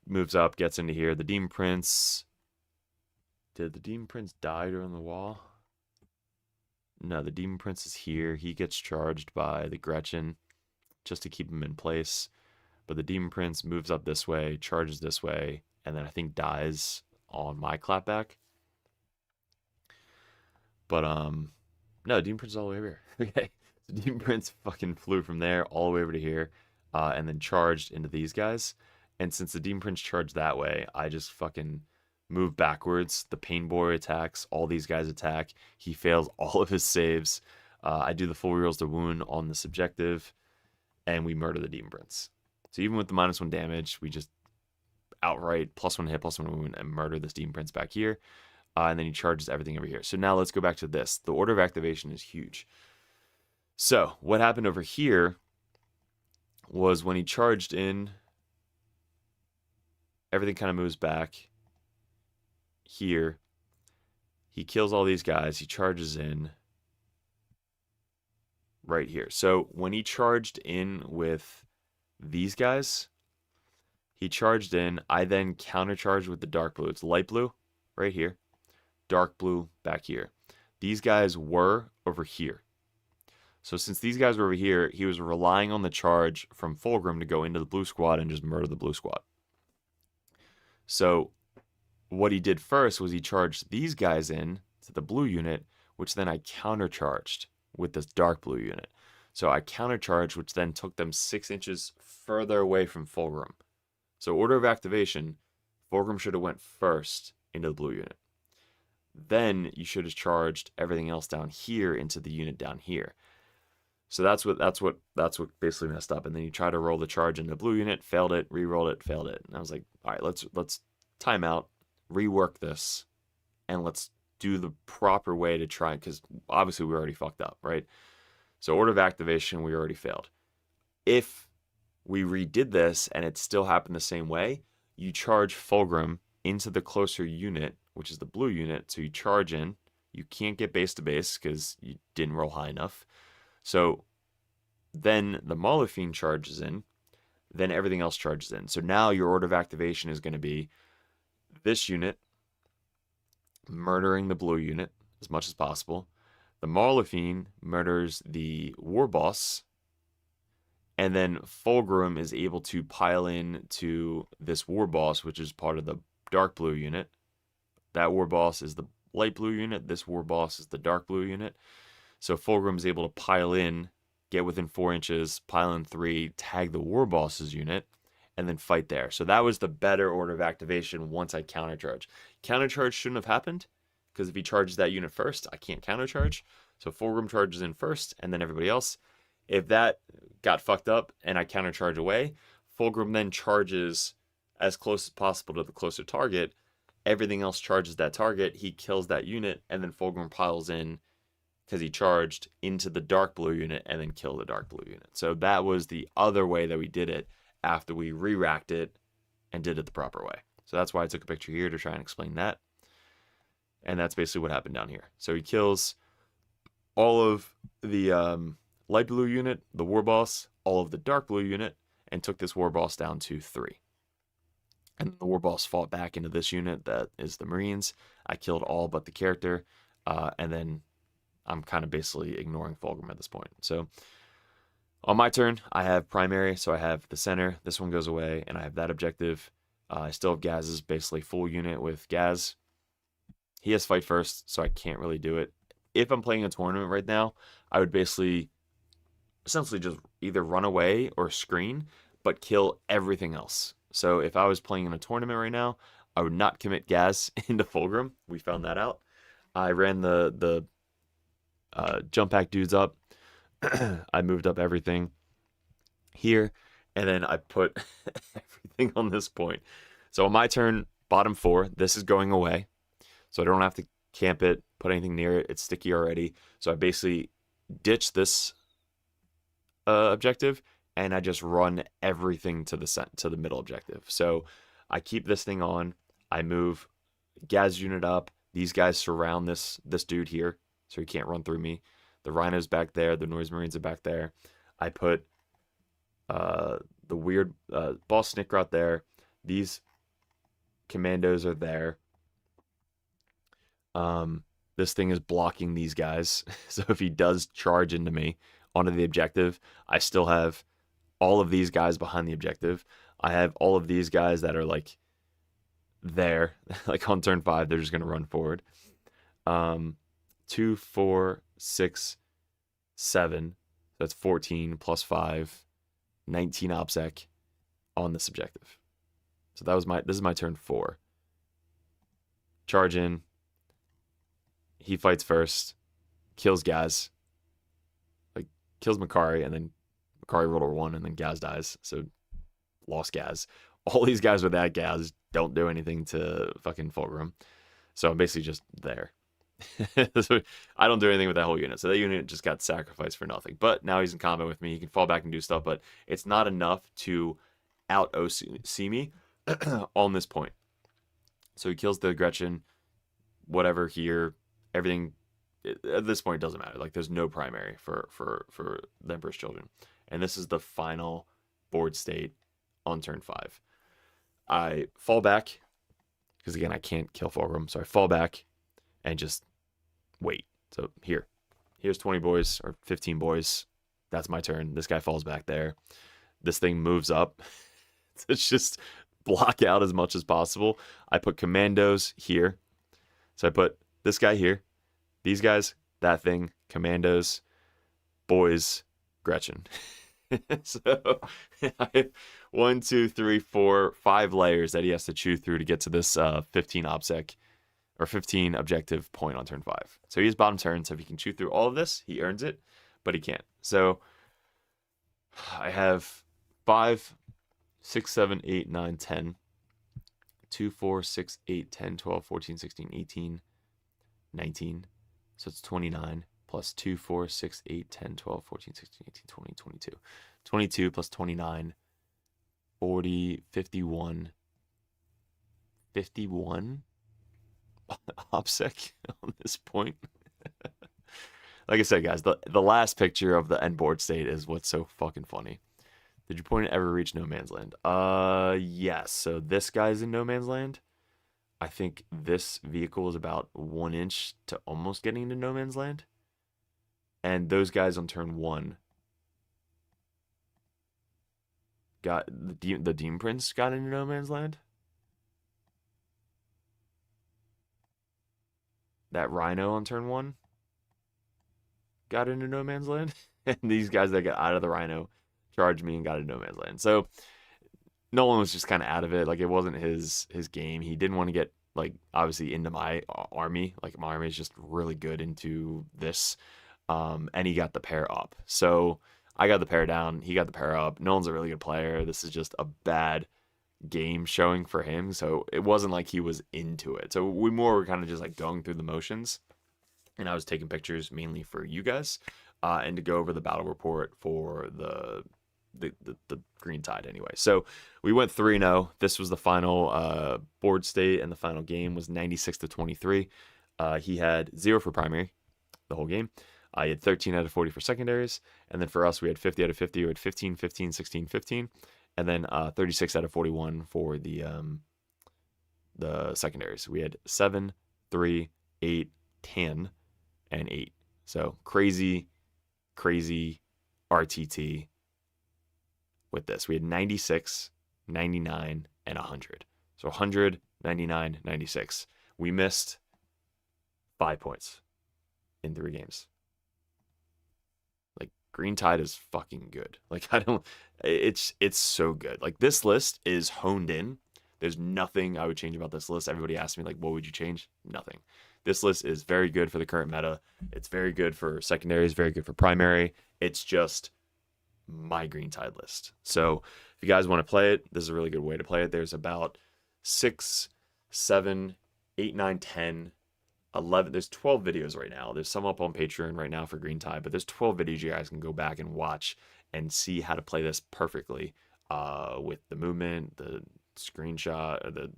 moves up, gets into here. The Demon Prince. Did the Demon Prince die during the wall? No, the Demon Prince is here. He gets charged by the Gretchen just to keep him in place. But the Demon Prince moves up this way, charges this way, and then I think dies on my clapback. But, no, Demon Prince is all the way over here. Okay. The Demon Prince fucking flew from there all the way over to here, and then charged into these guys. And since the Demon Prince charged that way, I just fucking move backwards. The Pain Boy attacks. All these guys attack. He fails all of his saves. I do the full reels to wound on the subjective, and we murder the Demon Prince. So even with the -1 damage, we just outright +1 hit, +1 wound, and murder this Demon Prince back here. And then he charges everything over here. So now let's go back to this. The order of activation is huge. So what happened over here was when he charged in, everything kind of moves back here. He kills all these guys. He charges in right here. So when he charged in with these guys, he charged in. I then countercharged with the dark blue. It's light blue right here, dark blue back here. These guys were over here. So since these guys were over here, he was relying on the charge from Fulgrim to go into the blue squad and just murder the blue squad. So what he did first was he charged these guys in to the blue unit, which then I countercharged with this dark blue unit. So I countercharged, which then took them 6 inches further away from Fulgrim. So order of activation, Fulgrim should have went first into the blue unit. Then you should have charged everything else down here into the unit down here. So that's what basically messed up. And then you try to roll the charge into the blue unit, failed it, re-rolled it, failed it. And I was like, all right, let's time out, rework this, and let's do the proper way to try, because obviously we already fucked up, right? So order of activation, we already failed. If we redid this and it still happened the same way, you charge Fulgrim into the closer unit, which is the blue unit. So you charge in. You can't get base to base because you didn't roll high enough. So then the Maulafine charges in. Then everything else charges in. So now your order of activation is going to be this unit murdering the blue unit as much as possible. The Maulafine murders the War Boss. And then Fulgrim is able to pile in to this War Boss, which is part of the dark blue unit. That war boss is the light blue unit. This war boss is the dark blue unit. So Fulgrim is able to pile in, get within 4 inches, pile in 3, tag the war boss's unit, and then fight there. So that was the better order of activation once I countercharge. Countercharge shouldn't have happened, because if he charges that unit first, I can't countercharge. So Fulgrim charges in first, and then everybody else. If that got fucked up and I countercharge away, Fulgrim then charges as close as possible to the closer target. Everything else charges that target. He kills that unit, and then Fulgrim piles in, because he charged, into the dark blue unit and then kill the dark blue unit. So that was the other way that we did it after we re-racked it and did it the proper way. So that's why I took a picture here to try and explain that. And that's basically what happened down here. So he kills all of the light blue unit, the war boss, all of the dark blue unit, and took this war boss down to 3. And the war boss fought back into this unit that is the Marines. I killed all but the character, and then I'm kind of basically ignoring Fulgrim at this point. So on my turn, I have primary, so I have the center. This one goes away, and I have that objective. I still have Gaz's basically full unit with Gaz. He has fight first, so I can't really do it. If I'm playing a tournament right now, I would basically essentially just either run away or screen, but kill everything else. So if I was playing in a tournament right now, I would not commit Gaz into Fulgrim. We found that out. I ran the jump pack dudes up. I moved up everything here, and then I put everything on this point. So on my turn, bottom 4, this is going away. So I don't have to camp it, put anything near it. It's sticky already. So I basically ditch this objective, and I just run everything to the middle objective. So I keep this thing on. I move Gaz unit up. These guys surround this dude here, so he can't run through me. The Rhino's back there. The Noise Marines are back there. I put the weird boss Snickrot there. These commandos are there. This thing is blocking these guys. So if he does charge into me onto the objective, I still have all of these guys behind the objective. I have all of these guys that are like there, like on turn 5, they're just going to run forward. 2, 4, 6, 7. That's 14 plus 5, 19 OBSEC on this objective. So this is my turn 4. Charge in. He fights first, kills Gaz, like kills mccauley, and then mccauley rolled a 1, and then Gaz dies. So lost Gaz. All these guys with that Gaz don't do anything to fucking Fulgrim. So I'm basically just there. So I don't do anything with that whole unit. So that unit just got sacrificed for nothing. But now he's in combat with me. He can fall back and do stuff, but it's not enough to out-OC me on this point. So he kills the Gretchen, whatever here. Everything at this point doesn't matter. Like there's no primary for the Emperor's Children. And this is the final board state on turn 5. I fall back because again I can't kill Fulgrim, so I fall back and just wait. So here's 20 boys or 15 boys. That's my turn. This guy falls back there. This thing moves up. It's just block out as much as possible. I put commandos here. So I put this guy here, these guys, that thing, commandos, boys, Gretchen. So I have 1, 2, 3, 4, 5 layers that he has to chew through to get to this 15 OBSEC or 15 objective point on turn 5. So he's bottom turn, so if he can chew through all of this, he earns it, but he can't. So I have 5, 6, 7, 8, 9, 10, 2, 4, 6, 8, 10, 12, 14, 16, 18, 19, so it's 29 plus 2, 4, 6, 8, 10, 12, 14, 16, 18, 20, 22. 22 plus 29, 40, 51. 51 OBSEC on this point. Like I said, guys, the last picture of the end board state is what's so fucking funny. Did your opponent ever reach no man's land? Yes. So this guy's in no man's land. I think this vehicle is about 1 inch to almost getting into no man's land. And those guys on turn 1 got the Demon Prince got into no man's land. that rhino on turn 1 got into no man's land. And these guys that got out of the rhino charged me and got into no man's land. So Nolan was just kind of out of it. Like, it wasn't his game. He didn't want to get, like, obviously into my army. Like, my army is just really good into this. And he got the pair up. So I got the pair down. He got the pair up. Nolan's a really good player. This is just a bad game showing for him. So it wasn't like he was into it. So we more were kind of just like going through the motions. And I was taking pictures mainly for you guys and to go over the battle report for the Green Tide anyway. So we went 3-0. This was the final board state, and the final game was 96-23. He had 0 for primary the whole game. He had 13 out of 40 for secondaries. And then for us, we had 50 out of 50. We had 15, 15, 16, 15. And then 36 out of 41 for the secondaries. We had 7, 3, 8, 10, and 8. So crazy RTT with this. We had 96, 99, and 100. So 100, 99, 96. We missed 5 points in 3 games. Like, Green Tide is fucking good. Like, it's so good. Like, this list is honed in. There's nothing I would change about this list. Everybody asks me, like, what would you change? Nothing. This list is very good for the current meta. It's very good for secondaries, very good for primary. It's just my Green Tide list. So if you guys want to play it, this is a really good way to play it. There's about 6, 7, 8, 9, 10, 11. There's 12 videos right now. There's some up on Patreon right now for Green Tide, but there's 12 videos you guys can go back and watch and see how to play this perfectly with the movement, the screenshot, the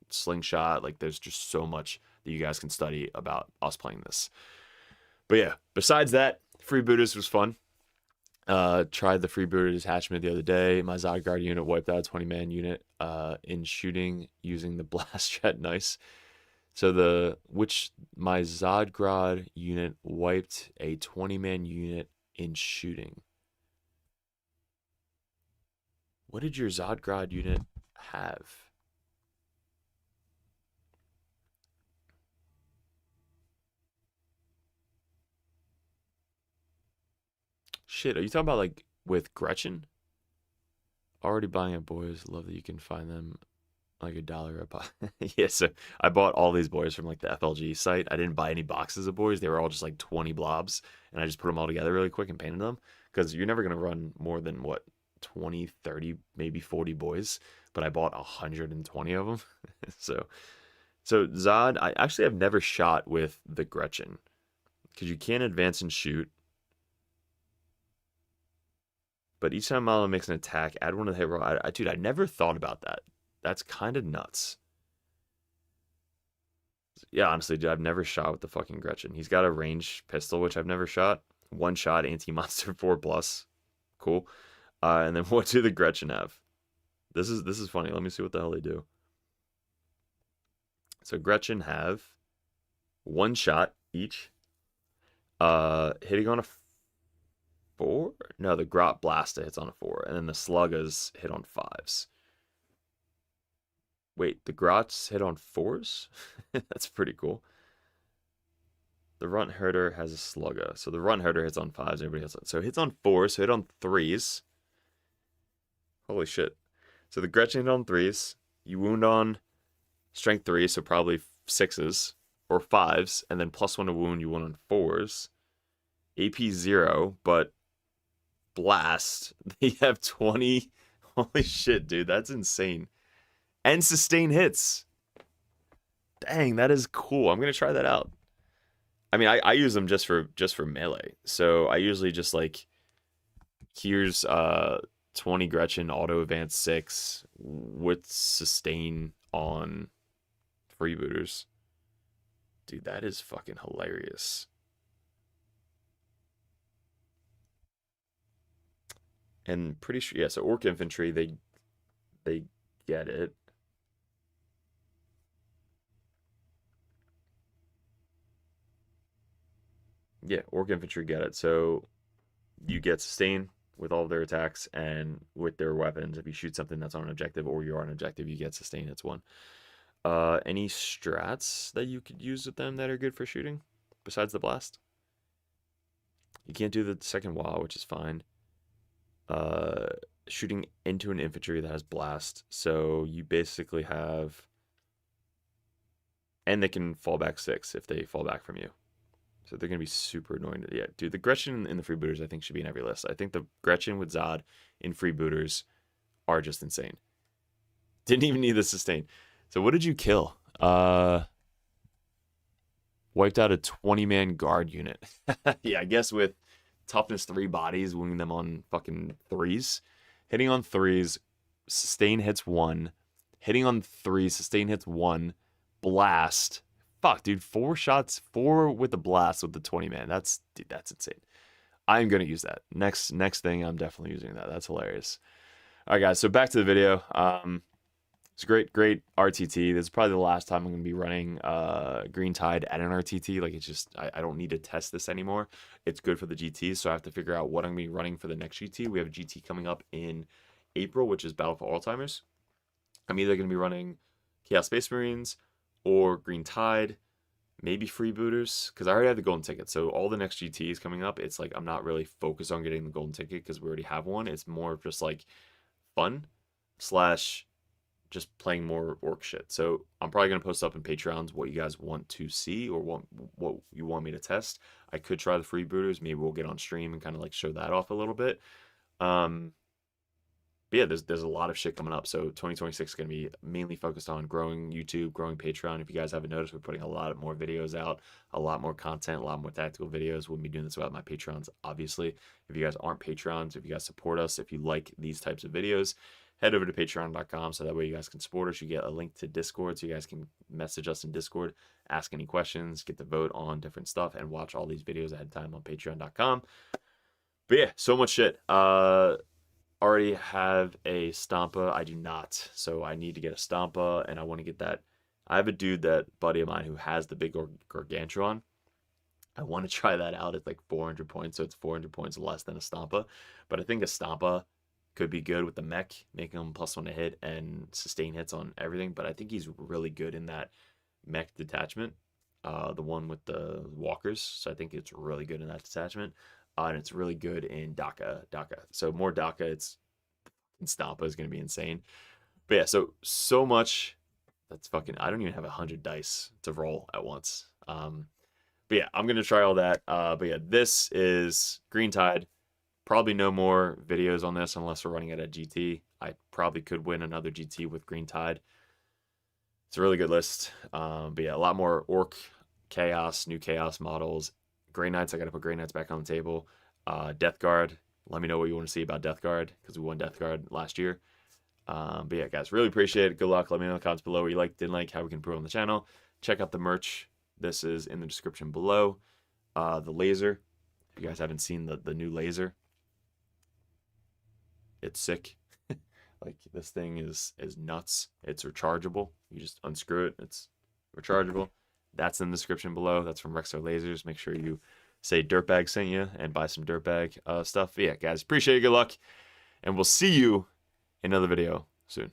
slingshot. Like, there's just so much that you guys can study about us playing this. But yeah, besides that, Freebooters was fun. Tried the Freebooter detachment the other day. My Zodguard unit wiped out a 20-man unit in shooting using the blast jet. Nice. So my Zodgrad unit wiped a 20-man unit in shooting. What did your Zodgrad unit have? Shit, are you talking about, like, with Gretchen? Already buying it, boys. Love that you can find them like $1 a pop. Yeah, so I bought all these boys from, like, the FLG site. I didn't buy any boxes of boys. They were all just like 20 blobs, and I just put them all together really quick and painted them, because you're never going to run more than, what, 20, 30, maybe 40 boys, but I bought 120 of them. So Zod, I actually have never shot with the Gretchen, because you can't advance and shoot. But each time Malo makes an attack, add 1 to the hit roll. Dude, I never thought about that. That's kind of nuts. Yeah, honestly, dude, I've never shot with the fucking Gretchen. He's got a ranged pistol, which I've never shot. 1 shot, anti-monster 4+. Cool. And then what do the Gretchen have? This is funny. Let me see what the hell they do. So Gretchen have 1 shot each. Hitting on a 4? No, the Grot Blasta hits on a 4, and then the Sluggas hit on 5s. Wait, the Grots hit on 4s? That's pretty cool. The Runt Herder has a Slugga, so the Runt Herder hits on 5s. Everybody else, so it hits on 4s, so hit on 3s. Holy shit! So the Gretchen hit on 3s. You wound on Strength 3, so probably 6s or 5s, and then +1 to wound. You wound on 4s. AP 0, but blast. They have 20. Holy shit, dude, that's insane. And sustain hits. Dang, that is cool. I'm gonna try that out. I mean, I use them just for melee. So I usually just, like, here's 20 Gretchen, auto advance 6 with sustain on freebooters. Dude, that is fucking hilarious. And pretty sure, yeah, so Orc Infantry, they get it. Yeah, Orc Infantry get it. So you get sustain with all of their attacks and with their weapons. If you shoot something that's on an objective or you're on an objective, you get sustain. It's 1. Any strats that you could use with them that are good for shooting besides the blast? You can't do the second wall, which is fine. Shooting into an infantry that has blast. So you basically have, and they can fall back 6 if they fall back from you. So they're gonna be super annoying. Yeah, dude, the Gretchen in the freebooters I think should be in every list. I think the Gretchen with Zod in freebooters are just insane. Didn't even need the sustain. So what did you kill? Wiped out a 20-man guard unit. Yeah, I guess with toughness 3 bodies, wounding them on fucking 3s. Hitting on 3s, sustain hits 1. Hitting on 3s, sustain hits 1. Blast. Fuck, dude, 4 shots, 4 with the blast with the 20-man. Dude, that's insane. I'm gonna use that. Next thing, I'm definitely using that. That's hilarious. All right, guys, so back to the video. It's great RTT. This is probably the last time I'm going to be running Green Tide at an RTT. Like, it's just, I don't need to test this anymore. It's good for the GTs, so I have to figure out what I'm going to be running for the next GT. We have a GT coming up in April, which is Battle for Alzheimer's. I'm either going to be running Chaos Space Marines or Green Tide, maybe freebooters, because I already have the golden ticket. So all the next GTs coming up, it's like I'm not really focused on getting the golden ticket because we already have one. It's more of just like fun / just playing more orc shit. So I'm probably going to post up in Patreons what you guys want to see or what you want me to test. I could try the freebooters. Maybe we'll get on stream and kind of like show that off a little bit. But yeah, there's a lot of shit coming up. So 2026 is going to be mainly focused on growing YouTube, growing Patreon. If you guys haven't noticed, we're putting a lot more videos out, a lot more content, a lot more tactical videos. We'll be doing this without my Patreons, obviously. If you guys aren't Patreons, if you guys support us, if you like these types of videos, head over to patreon.com so that way you guys can support us. You get a link to Discord so you guys can message us in Discord, ask any questions, get to vote on different stuff, and watch all these videos ahead of time on patreon.com. But yeah, so much shit. Already have a Stampa. I do not. So I need to get a Stampa, and I want to get that. I have a dude, that buddy of mine, who has the big Gargantuan. I want to try that out. It's like 400 points, so it's 400 points less than a Stampa. But I think a Stampa could be good with the mech, making him +1 to hit and sustain hits on everything. But I think he's really good in that mech detachment, the one with the walkers. So I think it's really good in that detachment. And it's really good in Daka. So more Daka, it's in Stampa is going to be insane. But yeah, so much. That's fucking, I don't even have 100 dice to roll at once. But yeah, I'm going to try all that. But yeah, this is Green Tide. Probably no more videos on this unless we're running it at GT. I probably could win another GT with Green Tide. It's a really good list. But yeah, a lot more Orc Chaos, new Chaos models. Grey Knights, I got to put Grey Knights back on the table. Death Guard, let me know what you want to see about Death Guard, because we won Death Guard last year. But yeah, guys, really appreciate it. Good luck. Let me know in the comments below what you liked, didn't like, how we can improve on the channel. Check out the merch. This is in the description below. The laser, if you guys haven't seen the new laser, it's sick. Like, this thing is nuts. It's rechargeable. You just unscrew it. It's rechargeable. That's in the description below. That's from Rexar Lasers. Make sure you say Dirtbag sent you and buy some Dirtbag stuff. But yeah, guys, appreciate it. Good luck. And we'll see you in another video soon.